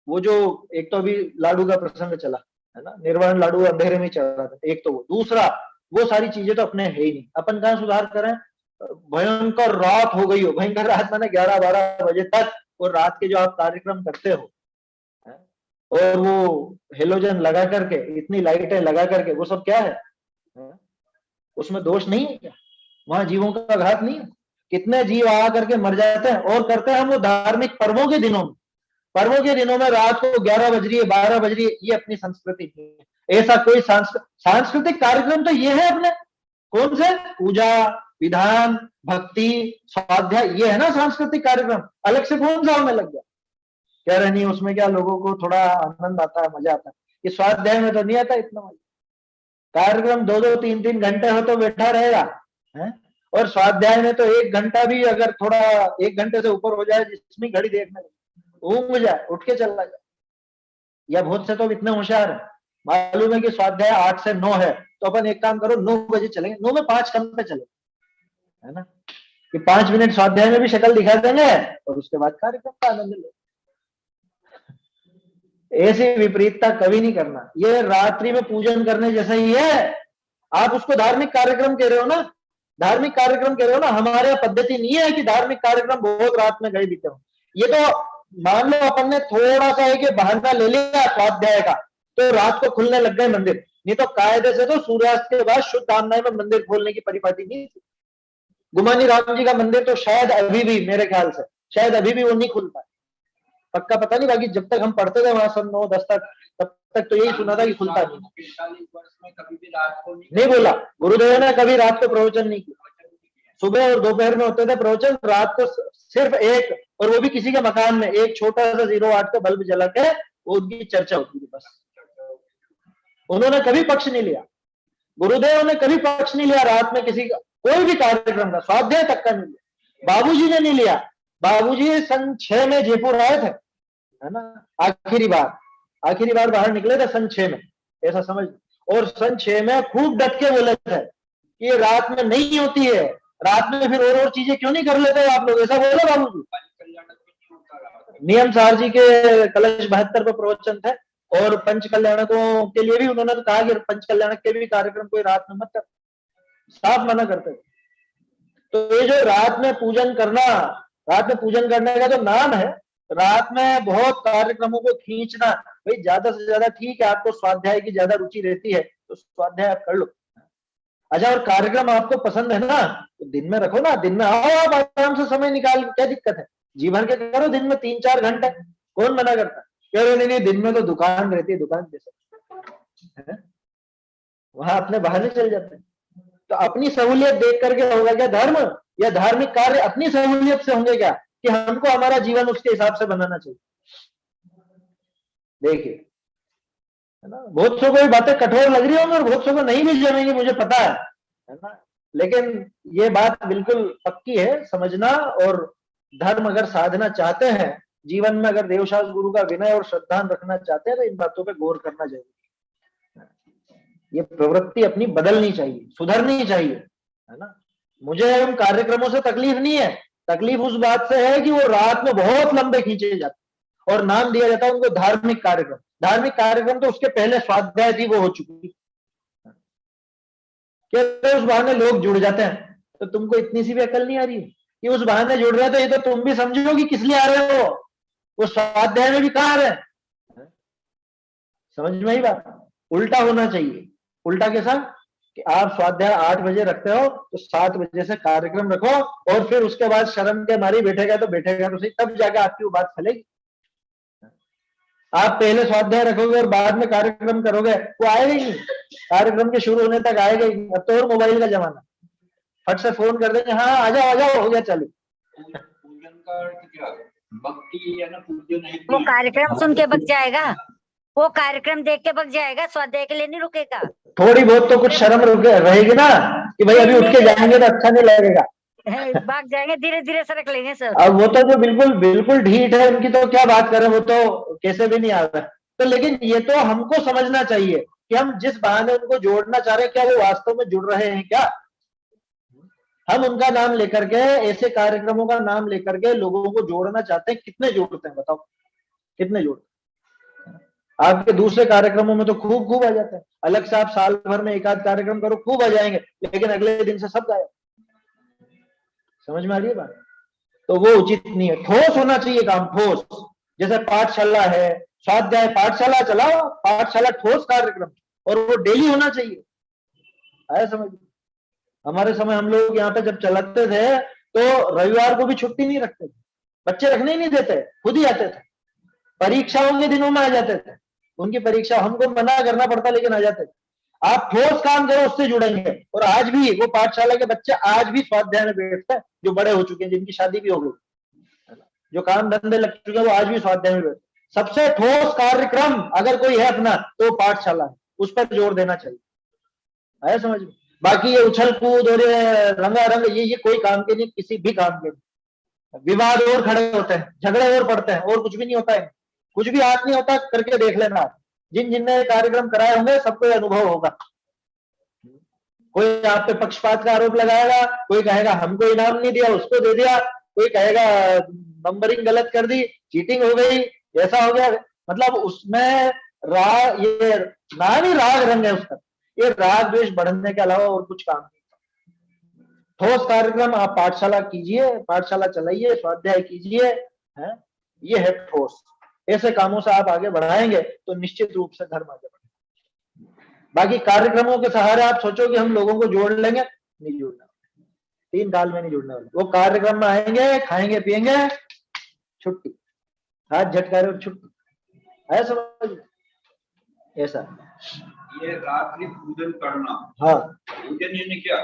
वो जो एक तो अभी लाडू का प्रसंग चला है ना, निर्वाण लाडू अंधेरे में चल रहा था, एक तो वो, दूसरा वो सारी चीजें तो अपने है ही नहीं, अपन कहाँ सुधार करें, भयंकर रात हो गई हो, भयंकर रात माने 11-12 बजे तक, और रात के जो आप कार्यक्रम करते हो और वो हेलोजन लगा करके, इतनी लाइटें लगा करके, वो सब क्या है? उसमें दोष नहीं है क्या? वहां जीवों का घात नहीं है? कितने जीव आ करके मर जाते हैं, और करते हैं हम वो धार्मिक पर्वों के दिनों में, पर्वों के दिनों में रात को 11 बज रही है, 12 बज रही है, ये अपनी संस्कृति नहीं है। ऐसा कोई सांस्कृतिक कार्यक्रम तो ये है अपने, कौन से? पूजा विधान, भक्ति, स्वाध्याय, ये है ना सांस्कृतिक कार्यक्रम, अलग से कौन सा हमें लग गया? कह रहे नहीं उसमें क्या लोगों को थोड़ा आनंद आता है, मजा आता है, ये स्वाध्याय में तो नहीं आता इतना मजा। कार्यक्रम 2-2, 3-3 घंटे हो तो बैठा रहेगा है? और स्वाध्याय में तो 1 घंटा भी अगर थोड़ा 1 घंटे से ऊपर हो जाए, जिसमें घड़ी देखने ऊँग जाए, उठ के चला जाए। या बहुत से तो इतने होशियार है, मालूम है कि स्वाध्याय 8 से 9 है, तो अपन एक काम करो 9 बजे चलेंगे, 9 में 5 कम पे चले, है ना, कि 5 मिनट स्वाध्याय में भी शक्ल दिखा देंगे और उसके बाद कार्यक्रम का आनंद ले। ऐसी विपरीतता कभी नहीं करना, ये रात्रि में पूजन करने जैसा ही है। आप उसको धार्मिक कार्यक्रम कह रहे हो ना, धार्मिक कार्यक्रम कह रहे हो ना, हमारे पद्धति नहीं है कि धार्मिक कार्यक्रम बहुत रात में गए बीते हो। ये तो मान लो अपन ने थोड़ा सा एक बहाना ले लिया स्वाध्याय का, तो रात को खुलने लग गए मंदिर, नहीं तो कायदे से तो सूर्यास्त के बाद शुद्ध कामनाएं में मंदिर खोलने की परिपाटी नहीं थी। गुमानी राम जी का मंदिर तो शायद अभी भी, मेरे ख्याल से शायद अभी भी वो नहीं खुलता, पक्का पता नहीं, बाकी जब तक हम पढ़ते थे वहां सन 9-10 तक, तब तक तो यही सुना था कि खुलता नहीं। 45 वर्ष में कभी भी रात को नहीं बोला, गुरुदेव ने कभी रात को प्रवचन नहीं किया, सुबह और दोपहर में होते थे प्रवचन, रात को सिर्फ एक, और वो भी किसी के मकान में एक छोटा सा 08 का बल्ब जला के वो उनकी चर्चा होती थी बस। उन्होंने कभी पक्ष नहीं लिया, गुरुदेव ने कभी पक्ष नहीं लिया रात में किसी का कोई भी कार्यक्रम का, स्वाध्याय तक का नहीं लिया, बाबूजी ने नहीं लिया। बाबूजी सन 6 में जयपुर आए थे, है ना, आखिरी बार बाहर निकले थे सन 6 में, ऐसा समझ, और सन 6 में खूब डट के बोले थे कि ये रात में नहीं होती है, रात में फिर और चीजें क्यों नहीं कर लेते आप लोग, ऐसा बोले बाबूजी। नियम सार जी के कलश 72 पर प्रवचन थे, और पंच कल्याणकों के लिए भी उन्होंने तो कहा कि पंच कल्याणक के भी कार्यक्रम कोई रात में मत कर, साफ मना करते थे। तो ये जो रात में पूजन करना, रात में पूजन करने का जो नाम है, रात में बहुत कार्यक्रमों को खींचना, भाई ज्यादा से ज्यादा ठीक है, आपको स्वाध्याय की ज्यादा रुचि रहती है तो स्वाध्याय आप कर लो। अच्छा, और कार्यक्रम आपको पसंद है ना, तो दिन में रखो ना, दिन में आओ आप आराम से समय निकाल, क्या दिक्कत है, जी भर के करो दिन में 3-4 घंटे, कौन मना करता है? नहीं नहीं, दिन में तो दुकान रहती है, दुकान जैसे वहां अपने बहाने चल जाते हैं। तो अपनी सहूलियत देख करके होगा क्या धर्म, या धार्मिक कार्य अपनी सहूलियत से होंगे क्या, कि हमको हमारा जीवन उसके हिसाब से बनाना चाहिए? देखिए, है ना, बहुत सौ को बातें कठोर लग रही होंगी और बहुत सौ को नहीं भी जमेंगी, मुझे पता है ना, लेकिन ये बात बिल्कुल पक्की है, समझना। और धर्म अगर साधना चाहते हैं जीवन में, अगर देवशास्त्र गुरु का विनय और श्रद्धा रखना चाहते हैं, तो इन बातों पे गौर करना चाहिए। ये प्रवृत्ति अपनी बदलनी चाहिए, सुधरनी चाहिए, है ना। मुझे उन कार्यक्रमों से तकलीफ नहीं है, तकलीफ उस बात से है कि वो रात में बहुत लंबे खींचे जाते और नाम दिया जाता है उनको धार्मिक कार्यक्रम। धार्मिक कार्यक्रम तो उसके पहले स्वाध्याय थी, वो हो चुकी, क्या उस बहाने लोग जुड़ जाते हैं। तो तुमको इतनी सी भी अकल नहीं आ रही कि उस बहाने जुड़ रहे, तो ये तो तुम भी समझो कि किस लिए आ रहे हो, वो स्वाध्याय में भी कहाँ आ रहे हैं, समझ में ही बात। उल्टा होना चाहिए। उल्टा कैसा, कि आप स्वाध्याय 8 बजे रखते हो तो 7 बजे से कार्यक्रम रखो, और फिर उसके बाद शर्म के मारी बैठेगा तो सही, तब जाकर आपकी वो बात फैलेगी। आप पहले स्वाध्याय रखोगे और बाद में कार्यक्रम करोगे, वो आएगा ही नहीं, कार्यक्रम के शुरू होने तक आएगा ही नहीं। अब तो और मोबाइल का जमाना, फट से फोन कर देंगे, हाँ आ जाओ, हो गया चालू। पूजन का अर्थ क्या, भक्ति है ना, पूजन है। वो कार्यक्रम सुन के बग जाएगा, वो कार्यक्रम देख के बग जाएगा, स्वाध्याय के लिए नहीं रुकेगा। थोड़ी बहुत तो कुछ शर्म रहेगी ना, कि भाई अभी उठ के जाएंगे तो अच्छा नहीं लगेगा, भाग जाएंगे, धीरे धीरे से रख लेंगे सर। अब वो तो जो बिल्कुल ढीठ है उनकी तो क्या बात करें, वो तो कैसे भी नहीं आता। तो लेकिन ये तो हमको समझना चाहिए कि हम जिस बहाने उनको जोड़ना चाह रहे हैं, क्या वो वास्तव में जुड़ रहे हैं क्या? हम उनका नाम लेकर के, ऐसे कार्यक्रमों का नाम लेकर के लोगों को जोड़ना चाहते हैं, कितने जोड़ते हैं बताओ, कितने जोड़ते हैं? आपके दूसरे कार्यक्रमों में तो खूब आ जाते हैं, अलग से आप साल भर में 1-8 कार्यक्रम करो, खूब आ जाएंगे, लेकिन अगले दिन से सब गायब। समझ में आ रही है बात? तो वो उचित नहीं है, ठोस होना चाहिए काम, ठोस। जैसे पाठशाला है, स्वाध्याय पाठशाला चलाओ, पाठशाला ठोस कार्यक्रम, और वो डेली होना चाहिए, आया समझ? हमारे समय हम लोग यहाँ पे जब चलाते थे तो रविवार को भी छुट्टी नहीं रखते थे, बच्चे रखने ही नहीं देते, खुद ही आते थे, परीक्षाओं के दिनों में आ जाते थे, उनकी परीक्षा हमको मना करना पड़ता लेकिन आ जाते थे। आप ठोस काम करो, उससे जुड़ेंगे। और आज भी वो पाठशाला के बच्चे आज भी स्वाध्याय में बैठते हैं, जो बड़े हो चुके हैं, जिनकी शादी भी हो गई, जो काम धंधे लग चुके हैं, वो आज भी स्वाध्याय में बैठते। सबसे ठोस कार्यक्रम अगर कोई है अपना तो पाठशाला है, उस पर जोर देना चाहिए, आया समझ में? बाकी ये उछल कूद और रंगारंग ये कोई काम के नहीं, किसी भी काम के नहीं। विवाद और खड़े होते हैं, झगड़े और पड़ते हैं, और कुछ भी नहीं होता है, कुछ भी हाथ नहीं होता, करके देख लेना। जिनने कार्यक्रम कराए होंगे सबको अनुभव होगा। कोई आप पे पक्षपात का आरोप लगाएगा, कोई कहेगा हमको इनाम नहीं दिया, उसको दे दिया, कोई कहेगा नंबरिंग गलत कर दी, चीटिंग हो गई, ऐसा हो गया। मतलब उसमें राग, ये नाम ही राग रंग है उसका, ये राग द्वेष बढ़ने के अलावा और कुछ काम नहीं। ठोस कार्यक्रम आप पाठशाला कीजिए, पाठशाला चलाइए, स्वाध्याय कीजिए, है ये है ठोस। ऐसे कामों से आप आगे बढ़ाएंगे तो निश्चित रूप से धर्म आगे बढ़ेगा। बाकी कार्यक्रमों के सहारे आप सोचो कि हम लोगों को जोड़ लेंगे, नहीं जोड़ना, 3 काल में नहीं जुड़ने वाले। वो कार्यक्रम में आएंगे, खाएंगे पिएंगे, छुट्टी, हाथ झटका रहे और छुट्टी, है समझ? ऐसा ये रात्रि पूजन करना, हाँ, पूजन यानी क्या?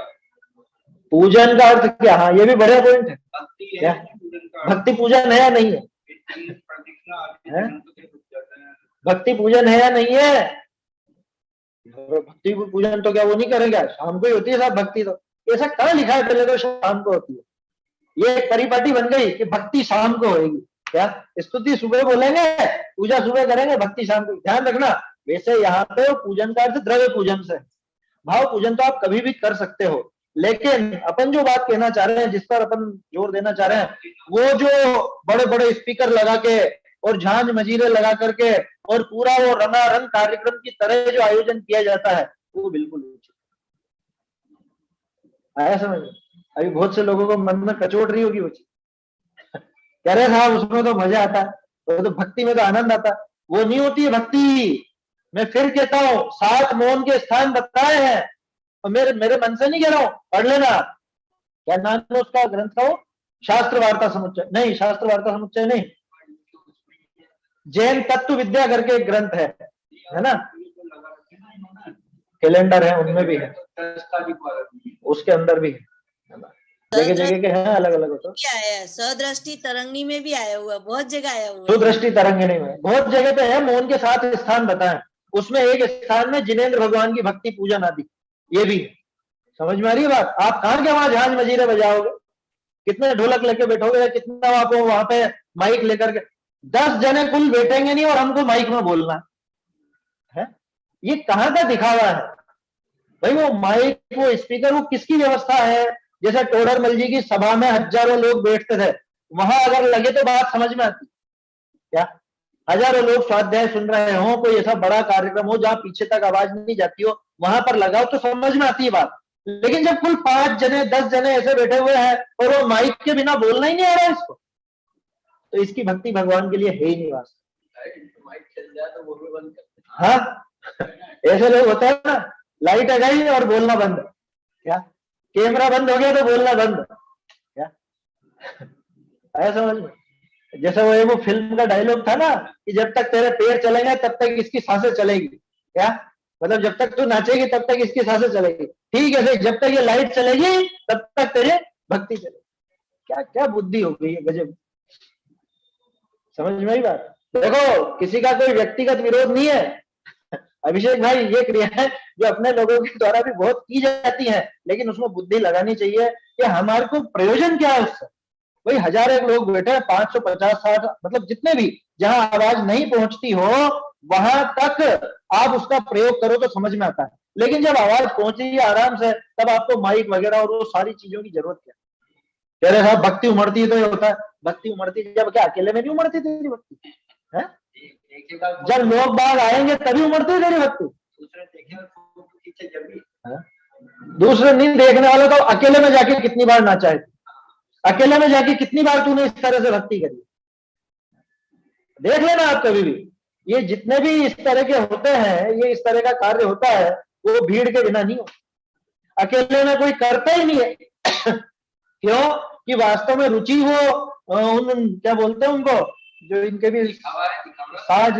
पूजन का अर्थ क्या? हाँ, ये भी बढ़िया पॉइंट है। भक्ति है, पूजन का भक्ति पूजन है या नहीं है? भक्ति पूजन है या नहीं है? भक्ति पूजन तो क्या वो नहीं करेंगे, शाम को ही होती है साहब भक्ति। तो ऐसा कहाँ लिखा है? पहले तो शाम को होती है, ये एक परिपाटी बन गई कि भक्ति शाम को होगी। क्या स्तुति सुबह बोलेंगे, पूजा सुबह करेंगे, भक्ति शाम को। ध्यान रखना, वैसे यहाँ पे पूजन का अर्थ द्रव्य पूजन से, भाव पूजन तो आप कभी भी कर सकते हो, लेकिन अपन जो बात कहना चाह रहे हैं, जिस पर अपन जोर देना चाह रहे हैं, वो जो बड़े बड़े स्पीकर लगा के और झांझ मजीरे लगा करके और पूरा वो रंगारंग कार्यक्रम की तरह जो आयोजन किया जाता है, वो बिल्कुल उचित आया समझ में। अभी बहुत से लोगों को मन में कचोट रही होगी वो चीज, कह रहे साहब उसमें तो मजा आता है, वो तो भक्ति में तो आनंद आता है। वो नहीं होती है भक्ति। मैं फिर कहता हूं, 7 मौन के स्थान बताए हैं, और मेरे मन से नहीं कह रहा हूं, पढ़ लेना। क्या नाम है उसका ग्रंथ का? वो शास्त्र वार्ता समुच्चय नहीं, शास्त्र वार्ता समुच्चय नहीं, जैन तत्व विद्या करके एक ग्रंथ है ना, कैलेंडर है, उनमें भी है, उसके अंदर भी है, जगह जगह के हैं अलग अलग। तो आया है सदृष्टि तरंगिणी में भी आया हुआ, बहुत जगह आया हुआ, सुदृष्टि तरंगिणी में बहुत जगह पे है। मौन के 7 स्थान बताएं, उसमें एक स्थान में जिनेंद्र भगवान की भक्ति पूजन आदि, ये भी समझ में आ रही है बात। आप कहां के वहां झांझ मजीरे बजाओगे, कितने ढोलक लेके बैठोगे, कितना आपको वहां पे माइक लेकर के, 10 जने कुल बैठेंगे नहीं और हमको माइक में बोलना है। ये कहां का दिखावा है भाई? वो माइक, वो स्पीकर, वो किसकी व्यवस्था है? जैसे टोडरमल जी की सभा में हजारों लोग बैठते थे, वहां अगर लगे तो बात समझ में आती क्या? हजारों लोग स्वाध्याय सुन रहे हो, कोई ऐसा बड़ा कार्यक्रम हो जहां पीछे तक आवाज नहीं जाती हो, वहां पर लगाओ तो समझ में आती है बात। लेकिन जब कुल 5 जने 10 जने ऐसे बैठे हुए हैं और वो माइक के बिना बोलना ही नहीं आ रहा है इसको, तो इसकी भक्ति भगवान के लिए है ही नहीं वास्तव। हाँ, ऐसे लोग होते हैं ना, लाइट आ गई और बोलना बंद, क्या कैमरा बंद हो गया तो बोलना बंद, क्या आया समझ में? जैसे वो फिल्म का डायलॉग था ना कि जब तक तेरे पैर चलेंगे तब तक इसकी सांसें चलेगी, क्या मतलब जब तक तू नाचेगी तब तक इसकी सांसें चलेगी। ठीक है, जब तक ये लाइट चलेगी तब तक तेरे भक्ति चलेगी। क्या क्या बुद्धि हो गई है, गजब। समझ में आई बात? देखो, किसी का कोई व्यक्तिगत विरोध नहीं है अभिषेक भाई, ये क्रिया है जो अपने लोगों के द्वारा भी बहुत की जाती है, लेकिन उसमें बुद्धि लगानी चाहिए कि हमारे को प्रयोजन क्या है उससे। भाई हजारों लोग बैठे हैं, 500, 50, 60, मतलब जितने भी, जहां आवाज नहीं पहुंचती हो वहां तक आप उसका प्रयोग करो तो समझ में आता है। लेकिन जब आवाज पहुंच रही है आराम से, तब आपको माइक वगैरह और वो सारी चीजों की जरूरत क्या? कह रहे साहब भक्ति उमड़ती है तो ये होता है। भक्ति उमड़ती है जब, क्या अकेले में नहीं उमड़ती तेरी भक्ति है? जब लोग बाग आएंगे तभी उमड़ती है तेरी भक्ति। दूसरे नहीं देखने वाले तो अकेले में जाके कितनी बार नाचा है, अकेले में जाके कितनी बार तूने इस तरह से भक्ति करी, देख लेना आप कभी भी। ये जितने भी इस तरह के होते हैं, ये इस तरह का कार्य होता है, वो भीड़ के बिना नहीं हो, अकेले में कोई करता ही नहीं है क्यों कि वास्तव में रुचि हो उन, क्या बोलते हैं उनको, जो इनके भी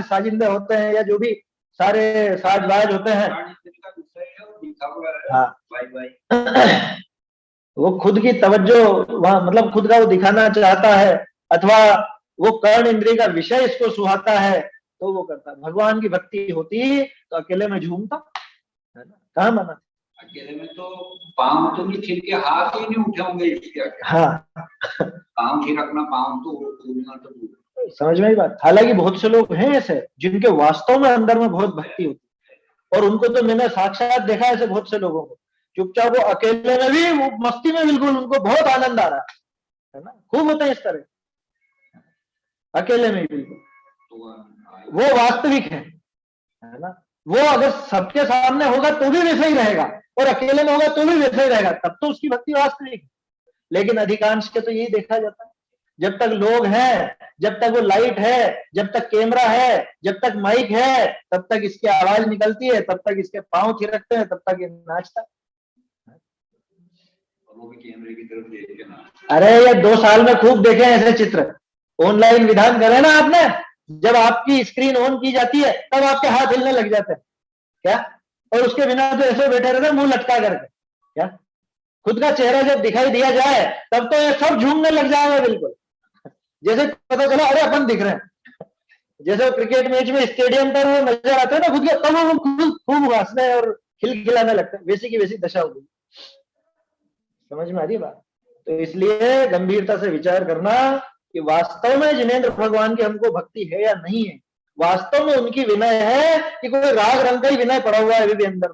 साजिंदे होते हैं या जो भी सारे साजबाज होते हैं, हाँ वो खुद की तवज्जो वहां, मतलब खुद का वो दिखाना चाहता है, अथवा वो कर्ण इंद्रिय का विषय इसको सुहाता है तो वो करता है। भगवान की भक्ति होती तो अकेले में झूमता है ना, कहाँ मना? अकेले में तो पाँव तो नहीं थिर के, हाथ ही नहीं उठाओगे इसके आगे। हाँ पाँव थिरकना, पाँव तो उठना तो समझ में ही बात। हालांकि बहुत से लोग हैं ऐसे जिनके वास्तव में अंदर में बहुत भक्ति होती है, और उनको तो मैंने साक्षात देखा ऐसे बहुत से लोगों को, चुपचाप वो अकेले में भी वो मस्ती में बिल्कुल उनको बहुत आनंद आ रहा है ना, खूब होते हैं इस तरह अकेले में बिल्कुल, वो वास्तविक है ना। वो अगर सबके सामने होगा तो भी वैसे ही रहेगा और अकेले में होगा तो भी वैसे ही रहेगा, तब तो उसकी भक्ति वास्तविक है। लेकिन अधिकांश के तो यही देखा जाता है, जब तक लोग हैं, जब तक वो लाइट है, जब तक कैमरा है, जब तक माइक है, तब तक इसकी आवाज निकलती है, तब तक इसके पांव थिरकते हैं, तब तक ये नाचता है। वो भी कैमरे की तरफ देख के ना, अरे ये 2 साल में खूब देखे ऐसे चित्र। ऑनलाइन विधान करे ना आपने, जब आपकी स्क्रीन ऑन की जाती है तब आपके हाथ हिलने लग जाते हैं, क्या? और उसके बिना तो ऐसे बैठे रहते मुंह लटका करके, क्या? खुद का चेहरा जब दिखाई दिया जाए तब तो ये सब झूमने लग जाएगा बिल्कुल, जैसे पता चला अरे अपन दिख रहे हैं। जैसे क्रिकेट मैच में स्टेडियम पर वो नजर आते हैं ना खुद के, तब वो खूब हंसने और खिलखिलाने लगते हैं, वैसी की वैसी दशा हो गई। समझ में आ रही बात? तो इसलिए गंभीरता से विचार करना कि वास्तव में जिनेंद्र भगवान की हमको भक्ति है या नहीं है। वास्तव में उनकी विनय है कि कोई राग रंग का ही विनय पड़ा हुआ है अभी भी अंदर।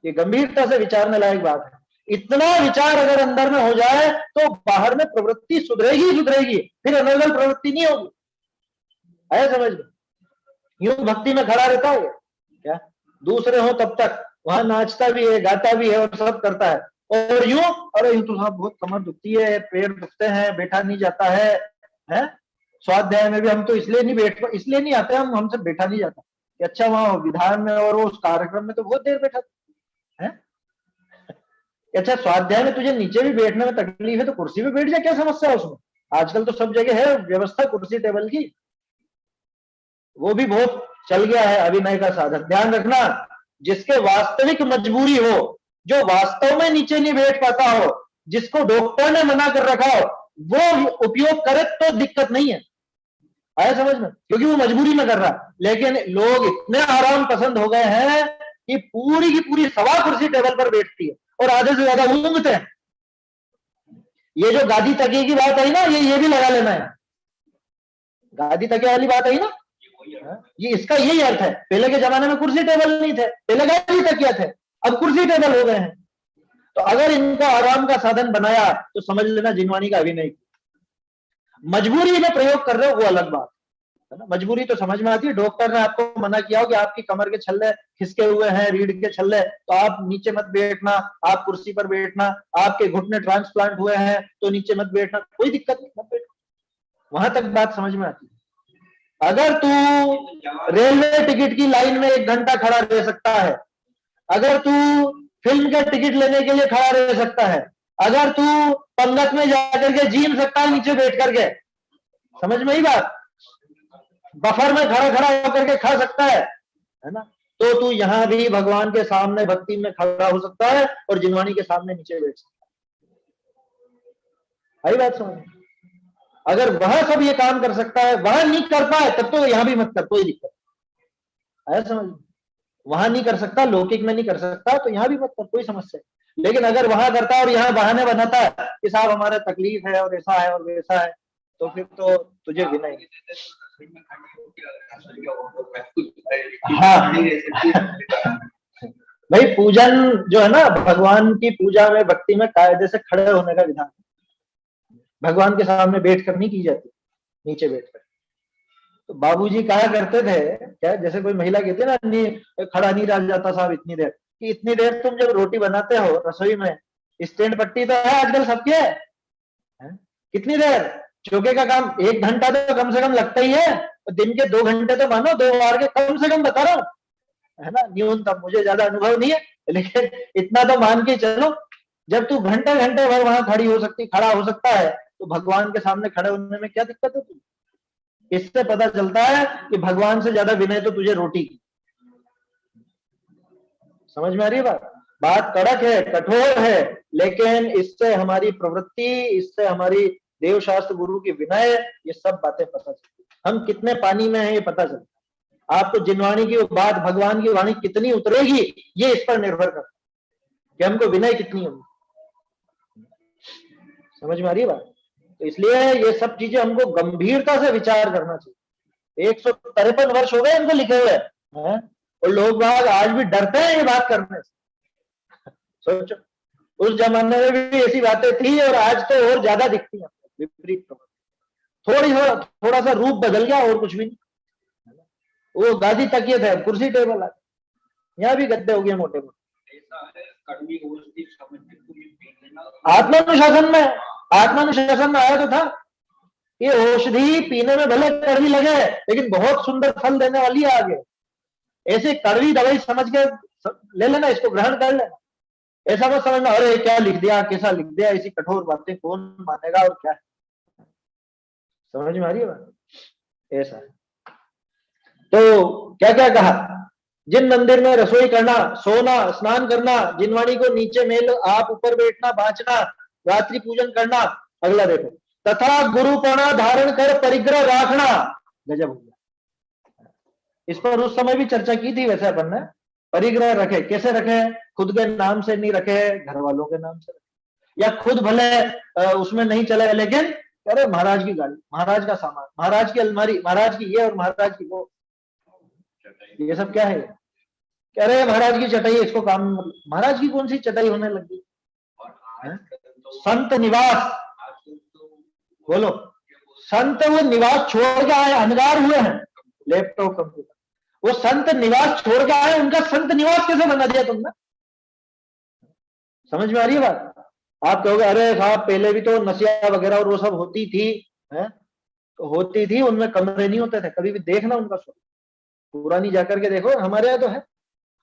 ये गंभीरता से विचारने लायक बात है। इतना विचार अगर अंदर में हो जाए तो बाहर में प्रवृत्ति सुधरेगी ही सुधरेगी, फिर अनर्गल प्रवृत्ति नहीं होगी। है समझ में? यूं भक्ति में खड़ा रहता है क्या? दूसरे हो तब तक वहां नाचता भी है, गाता भी है और सब करता है, और यूं अरे यूं तो साहब बहुत कमर दुखती है, पैर दुखते हैं, बैठा नहीं जाता है, हैं? स्वाध्याय में भी हम तो इसलिए नहीं आते, हमसे बैठा नहीं जाता कि अच्छा वहां विधान में और उस कार्यक्रम में तो बहुत देर बैठा है। अच्छा स्वाध्याय में तुझे नीचे भी बैठने में तकलीफ है तो कुर्सी पे बैठ जा, क्या समस्या है उसमें? आजकल तो सब जगह है व्यवस्था कुर्सी टेबल की, वो भी बहुत चल गया है अभिनय का साधन। ध्यान रखना, जिसके वास्तविक मजबूरी हो, जो वास्तव में नीचे नहीं बैठ पाता हो, जिसको डॉक्टर ने मना कर रखा हो, वो उपयोग करे तो दिक्कत नहीं है। आया समझ में? क्योंकि वो मजबूरी में कर रहा। लेकिन लोग इतने आराम पसंद हो गए हैं कि पूरी की पूरी सवा कुर्सी टेबल पर बैठती है और आधे से ज्यादा ऊँघते हैं। ये जो गादी तकिए की बात आई ना, ये भी लगा लेना है। गादी तकिया वाली बात आई ना, ये इसका यही अर्थ है। पहले के जमाने में कुर्सी टेबल नहीं थे, पहले गादी तकिया थे, अब कुर्सी टेबल हो गए हैं। तो अगर इनका आराम का साधन बनाया तो समझ लेना जिनवाणी का अभिनय। मजबूरी में प्रयोग कर रहे हो वो अलग बात है ना। मजबूरी तो समझ में आती है। डॉक्टर ने आपको मना किया हो कि आपकी कमर के छल्ले खिसके हुए हैं, रीढ़ के छल्ले, तो आप नीचे मत बैठना, आप कुर्सी पर बैठना। आपके घुटने ट्रांसप्लांट हुए हैं तो नीचे मत बैठना, कोई दिक्कत नहीं, मत बैठो। वहां तक बात समझ में आती है। अगर तू रेलवे टिकट की लाइन में 1 घंटा खड़ा रह सकता है, अगर तू फिल्म का टिकट लेने के लिए खड़ा रह सकता है, अगर तू पंगत में जाकर के जीम सकता है नीचे बैठ करके, समझ में ही बात, बफर में खड़ा खड़ा होकर के खा सकता है ना, तो तू यहां भी भगवान के सामने भक्ति में खड़ा हो सकता है और जिनवाणी के सामने नीचे बैठ सकता है। आई बात समझ? अगर वह सब ये काम कर सकता है, वह नहीं कर पाए तब तो यहां भी मत कर, कोई दिक्कत है समझ? वहां नहीं कर सकता, लौकिक में नहीं कर सकता तो यहां भी मत कर, कोई समस्या नहीं। लेकिन अगर वहां करता है और यहाँ बहाने बनाता है कि साहब हमारा तकलीफ है और ऐसा है और वैसा है, तो फिर तो तुझे भी नहीं। हाँ भाई, पूजन जो है ना, भगवान की पूजा में भक्ति में कायदे से खड़े होने का विधान, भगवान के सामने बैठकर नहीं की जाती, नीचे बैठकर। तो बाबूजी कहा करते थे क्या, जैसे कोई महिला कहती है ना, नहीं खड़ा नहीं रह जाता साहब इतनी देर, कि इतनी देर तुम जब रोटी बनाते हो रसोई में, स्टैंड पट्टी तो है आजकल सबके, है? कितनी देर? चौके का काम 1 घंटा तो कम से कम लगता ही है, तो दिन के 2 घंटे तो मानो, 2 बार के कम से कम बता रहा हूं, है ना, न्यूनतम। मुझे ज्यादा अनुभव नहीं है लेकिन इतना तो मान के चलो, जब तू घंटे घंटे भर वहां खड़ा हो सकता है, तो भगवान के सामने खड़े होने में क्या दिक्कत है? इससे पता चलता है कि भगवान से ज्यादा विनय तो तुझे रोटी की। समझ में आ रही है बात? बात कड़क है, कठोर है, लेकिन इससे हमारी प्रवृत्ति, इससे हमारी देवशास्त्र गुरु की विनय, ये सब बातें पता चलती। हम कितने पानी में हैं ये पता चलता है। आपको जिनवाणी की बात, भगवान की वाणी कितनी उतरेगी, ये इस पर निर्भर करता है कि हमको विनय कितनी होगी। समझ में आ रही है बात? तो इसलिए ये सब चीजें हमको गंभीरता से विचार करना चाहिए। 153 वर्ष हो गए इनको लिखे हुए हैं और लोग बाग आज भी डरते हैं ये बात करने से। सोचो, उस जमाने में भी ऐसी बातें थी और आज तो और ज्यादा दिखती हैं, विपरीत। थोड़ा सा रूप बदल गया और कुछ भी नहीं। वो गादी तकिए थे, कुर्सी टेबल आ, यहाँ भी गद्दे हो गए मोटे मोटे। आत्मानुशासन में आया तो था, ये औषधि पीने में भले कड़वी लगे लेकिन बहुत सुंदर फल देने वाली है आगे। ऐसे कड़वी दवाई समझ के ले लेना, इसको ग्रहण कर लेना। ऐसा मत समझना अरे क्या लिख दिया, कैसा लिख दिया, ऐसी कठोर बातें कौन मानेगा और क्या है। समझ में आ रही है बात? ऐसा है। तो क्या क्या कहा, जिन मंदिर में रसोई करना, सोना, स्नान करना, जिनवाणी को नीचे मेल, आप ऊपर बैठना, बाँचना, रात्रि पूजन करना। अगला देखो, तथा गुरुपणा धारण कर परिग्रह रखना। गजब हो गया। इस पर उस समय भी चर्चा की थी वैसे अपन ने। परिग्रह रखे, कैसे रखे? खुद के नाम से नहीं रखे, घर वालों के नाम से रखे, या खुद भले उसमें नहीं चले लेकिन अरे महाराज की गाड़ी, महाराज का सामान, महाराज की अलमारी, महाराज की ये और महाराज की वो, ये सब क्या है? कह रहे महाराज की चटाई, इसको काम, महाराज की कौन सी चटाई होने लगी? संत निवास, बोलो, संत वो निवास छोड़ के आए, अनगार हुए हैं लैपटॉप कंप्यूटर, वो संत निवास छोड़ के आए, उनका संत निवास कैसे बना दिया तुमने? समझ में आ रही है बात? आप कहोगे अरे साहब पहले भी तो नशिया वगैरह और वो सब होती थी, है होती थी, उनमें कमरे नहीं होते थे, कभी भी देखना उनका स्वरूप, पुरानी जाकर के देखो, हमारे यहाँ तो है,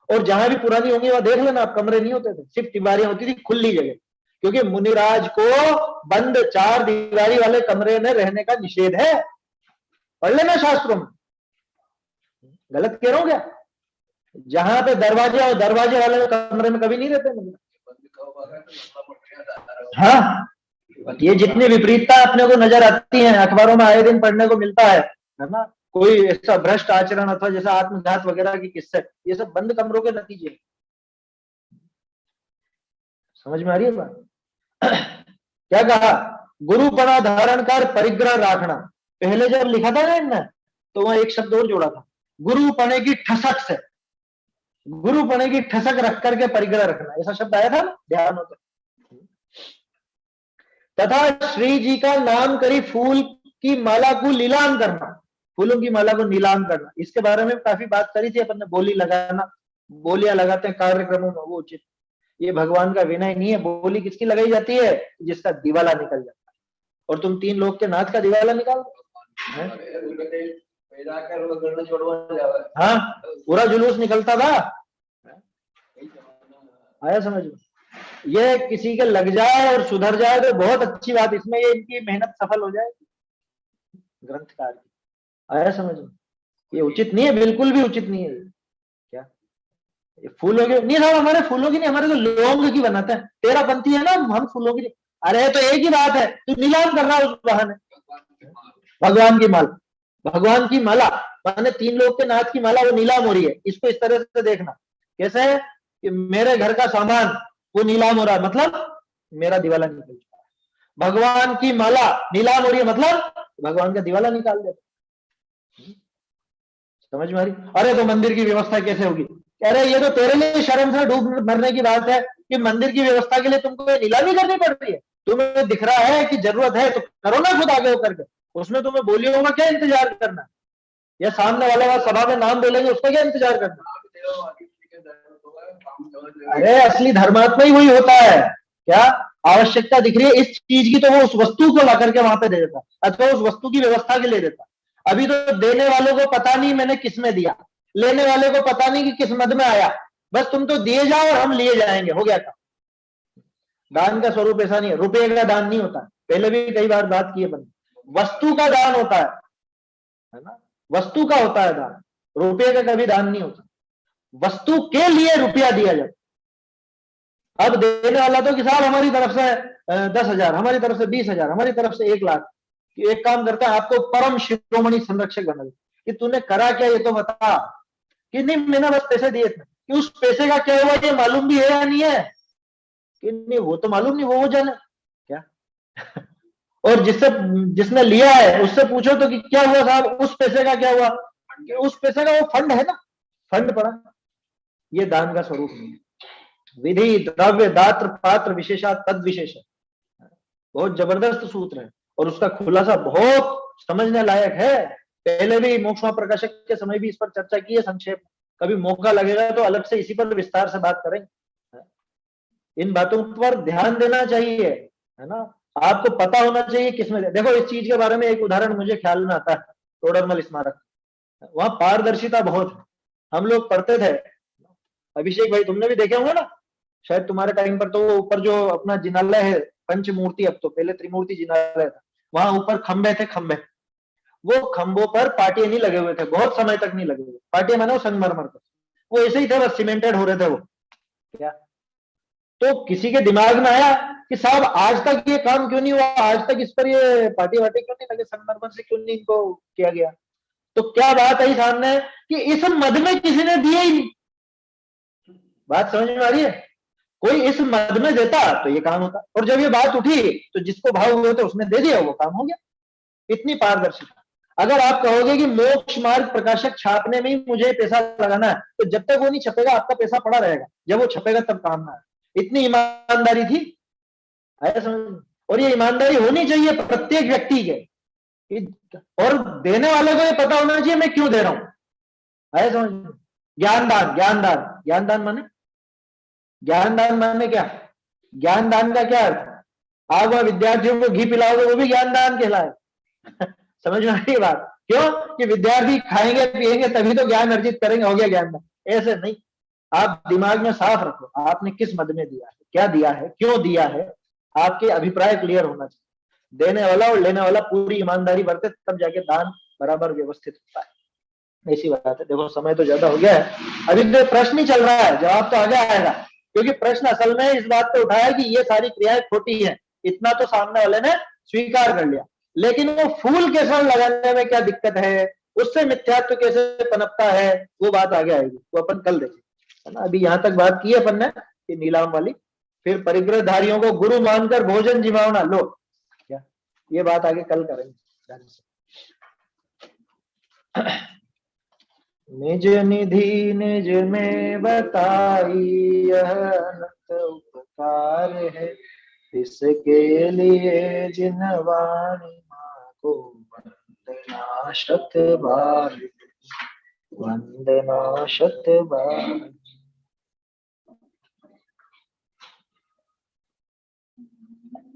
और जहां भी पुरानी होंगी वहां देख लेना आप, कमरे नहीं होते थे, सिर्फ दीवारें होती थी खुली जगह, क्योंकि मुनिराज को बंद 4 दीवारी वाले कमरे में रहने का निषेध है, पढ़ लेना शास्त्रों में, गलत कह रहा हूं क्या? जहां पे दरवाजे और दरवाजे वाले कमरे में कभी नहीं रहते मुनिराज। हाँ, ये जितनी विपरीतता अपने को नजर आती है, अखबारों में आए दिन पढ़ने को मिलता है ना, कोई ऐसा भ्रष्ट आचरण अथवा जैसा आत्मघात वगैरह की किस्से, ये सब बंद कमरों के नतीजे। समझ में आ रही है बात? क्या कहा? गुरुपना धारण कर परिग्रह रखना, पहले जब लिखा था ना इनने तो वहां एक शब्द और जोड़ा था, गुरुपने की ठसक से, गुरुपने की ठसक रख करके परिग्रह रखना, ऐसा शब्द आया था, ध्यान हो तो। तथा श्री जी का नाम करी फूल की माला को नीलाम करना, फूलों की माला को नीलाम करना, इसके बारे में काफी बात करी थी अपन ने, बोली लगाना, बोलियां लगाते हैं कार्यक्रमों में, वो उचित, ये भगवान का विनय नहीं है। बोली किसकी लगाई जाती है? जिसका दिवाला निकल जाता है, और तुम 3 लोग के नाथ का दिवाला निकाल दो, हाँ पूरा जुलूस निकलता था, आया समझ में? ये किसी के लग जाए और सुधर जाए तो बहुत अच्छी बात, इसमें ये इनकी मेहनत सफल हो जाए ग्रंथकार की, आया समझ में? ये उचित नहीं है, बिल्कुल भी उचित नहीं है। क्या ये फूलों की नहीं साहब, हमारे फूलों की नहीं, हमारे तो लौंग की बनाते हैं, तेरा पंथी है ना, हम फूलों की। अरे तो एक ही बात है, तू नीलाम कर रहा है उस बहाने भगवान की माला, भगवान की माला माने 3 लोग के नाथ की माला, वो नीलाम हो रही है। इसको इस तरह से देखना, कैसे है कि मेरे घर का सामान वो नीलाम हो रहा है, मतलब मेरा दिवाला निकल चुका है। भगवान की माला नीलाम हो रही है, मतलब भगवान का दिवाला निकाल दे। समझ में आ रही? अरे तो मंदिर की व्यवस्था कैसे होगी? कह रहे ये तो तेरे लिए शर्म से डूब मरने की बात है कि मंदिर की व्यवस्था के लिए तुमको नीलामी करनी पड़ रही है। तुम्हें दिख रहा है कि जरूरत है तो करो ना खुद आगे होकर के, उसमें तुम्हें बोलियों का क्या इंतजार करना, या सामने वाला सभा में नाम बोलेंगे उसका क्या इंतजार करना? अरे असली धर्मात्मा ही वही होता है। क्या आवश्यकता दिख रही है इस चीज की, तो वो उस वस्तु को ला करके वहां पे दे देता, अथवा उस वस्तु की व्यवस्था के लिए देता। अभी तो देने वालों को पता नहीं मैंने किस में दिया, लेने वाले को पता नहीं कि किस मद में आया, बस तुम तो दिए जाओ और हम लिए जाएंगे, हो गया काम। दान का स्वरूप ऐसा नहीं है, रुपये का दान नहीं होता, पहले भी कई बार बात की है बंद, वस्तु का दान होता है ना, वस्तु का होता है दान, रुपये का कभी दान नहीं होता। वस्तु के लिए रुपया दिया जाता। अब देने वाला तो कि साहब हमारी तरफ से 10,000, हमारी तरफ से 20,000, हमारी तरफ से 1,00,000। एक काम करता है, आपको परम शिरोमणि संरक्षक बना दे कि तूने करा क्या ये तो बता, कि नहीं मैंने बस पैसे दिए थे, कि उस पैसे का क्या हुआ ये मालूम भी है या नहीं है, कि नहीं वो तो मालूम नहीं, वो जाने क्या। और जिसने लिया है उससे पूछो तो कि क्या हुआ साहब, उस पैसे का क्या हुआ, उस पैसे का वो फंड है ना, फंड पड़ा। ये दान का स्वरूप नहीं है। विधि द्रव्य दात्र पात्र विशेषा तद विशेष, बहुत जबरदस्त सूत्र है और उसका खुलासा बहुत समझने लायक है। पहले भी मोक्ष प्रकाशक के समय भी इस पर चर्चा की है संक्षेप, कभी मौका लगेगा तो अलग से इसी पर विस्तार से बात करेंगे। इन बातों पर ध्यान देना चाहिए, है ना, आपको पता होना चाहिए किसमें। देखो इस चीज के बारे में एक उदाहरण मुझे ख्याल में आता है, टोडरमल स्मारक, वहां पारदर्शिता बहुत है। हम लोग पढ़ते थे, अभिषेक भाई तुमने भी देखे होंगे ना शायद, तुम्हारे टाइम पर तो वो ऊपर जो अपना जिनालय है पंचमूर्ति, अब तो पहले त्रिमूर्ति जिनालय था, वहां ऊपर खंबे थे, खंबे, वो खंबों पर पाटिए नहीं लगे हुए थे, बहुत समय तक नहीं लगे हुए। पाटिए माने वो संगमरमर पर, वो ऐसे ही थे, बस सीमेंटेड हो रहे थे वो। क्या तो किसी के दिमाग में आया कि साहब आज तक ये काम क्यों नहीं हुआ, आज तक इस पर ये पार्टी वाटी क्यों नहीं लगे, संगमरमर से क्यों नहीं इनको किया गया? तो क्या बात आई सामने कि इस मद में किसी ने दिया ही नहीं। बात समझ में आ रही है? कोई इस मद में देता तो ये काम होता, और जब ये बात उठी तो जिसको भाव हुए तो उसने दे दिया, वो काम हो गया। इतनी पारदर्शिता। अगर आप कहोगे कि मोक्ष मार्ग प्रकाशक छापने में ही मुझे पैसा लगाना है, तो जब तक वो नहीं छपेगा आपका पैसा पड़ा रहेगा, जब वो छपेगा तब काम ना है। इतनी ईमानदारी थी। आया समझ? और ये ईमानदारी होनी चाहिए प्रत्येक व्यक्ति के, और देने वाले को ये पता होना चाहिए मैं क्यों दे रहा हूं। आया समझ? ज्ञानदान, ज्ञानदान, ज्ञानदान माने, ज्ञानदान माने क्या? ज्ञानदान का क्या अर्थ? आप वह विद्यार्थियों को घी पिलाओगे वो भी ज्ञानदान कहलाए। समझ में आई बात? क्यों? कि विद्यार्थी खाएंगे पिएंगे तभी तो ज्ञान अर्जित करेंगे, हो गया ज्ञानदान। ऐसे नहीं, आप दिमाग में साफ रखो आपने किस मद में दिया है, क्या दिया है, क्यों दिया है, आपके अभिप्राय क्लियर होना चाहिए। देने वाला और लेने वाला पूरी ईमानदारी बरते तब जाके दान बराबर व्यवस्थित होता है। ऐसी बात है। देखो समय तो ज्यादा हो गया है, अभी तो प्रश्न ही चल रहा है, जवाब तो आगे आएगा, क्योंकि प्रश्न असल में इस बात पे उठाया कि ये सारी क्रियाएं खोटी हैं, इतना तो सामने वाले ने स्वीकार कर लिया, लेकिन वो फूल के साथ लगाने में क्या दिक्कत है, उससे मिथ्यात्व कैसे पनपता है, वो बात आगे आएगी, वो अपन कल देखेंगे, है ना। अभी यहाँ तक बात की है अपन ने कि नीलाम वाली, फिर परिग्रहधारियों को गुरु मानकर भोजन जिमावना, लो क्या, ये बात आगे कल करेंगे। निज निधि निज में बताई यह अनंत उपकार है, इसके लिए जिन वाणी माँ को वंदना शत बार, वंदना शत बार।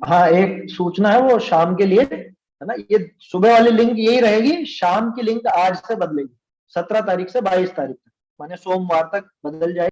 हाँ, एक सूचना है वो शाम के लिए, है ना, ये सुबह वाली लिंक यही रहेगी, शाम की लिंक आज से बदलेगी, 17 तारीख से 22 तारीख तक, माने सोमवार तक बदल जाएगी।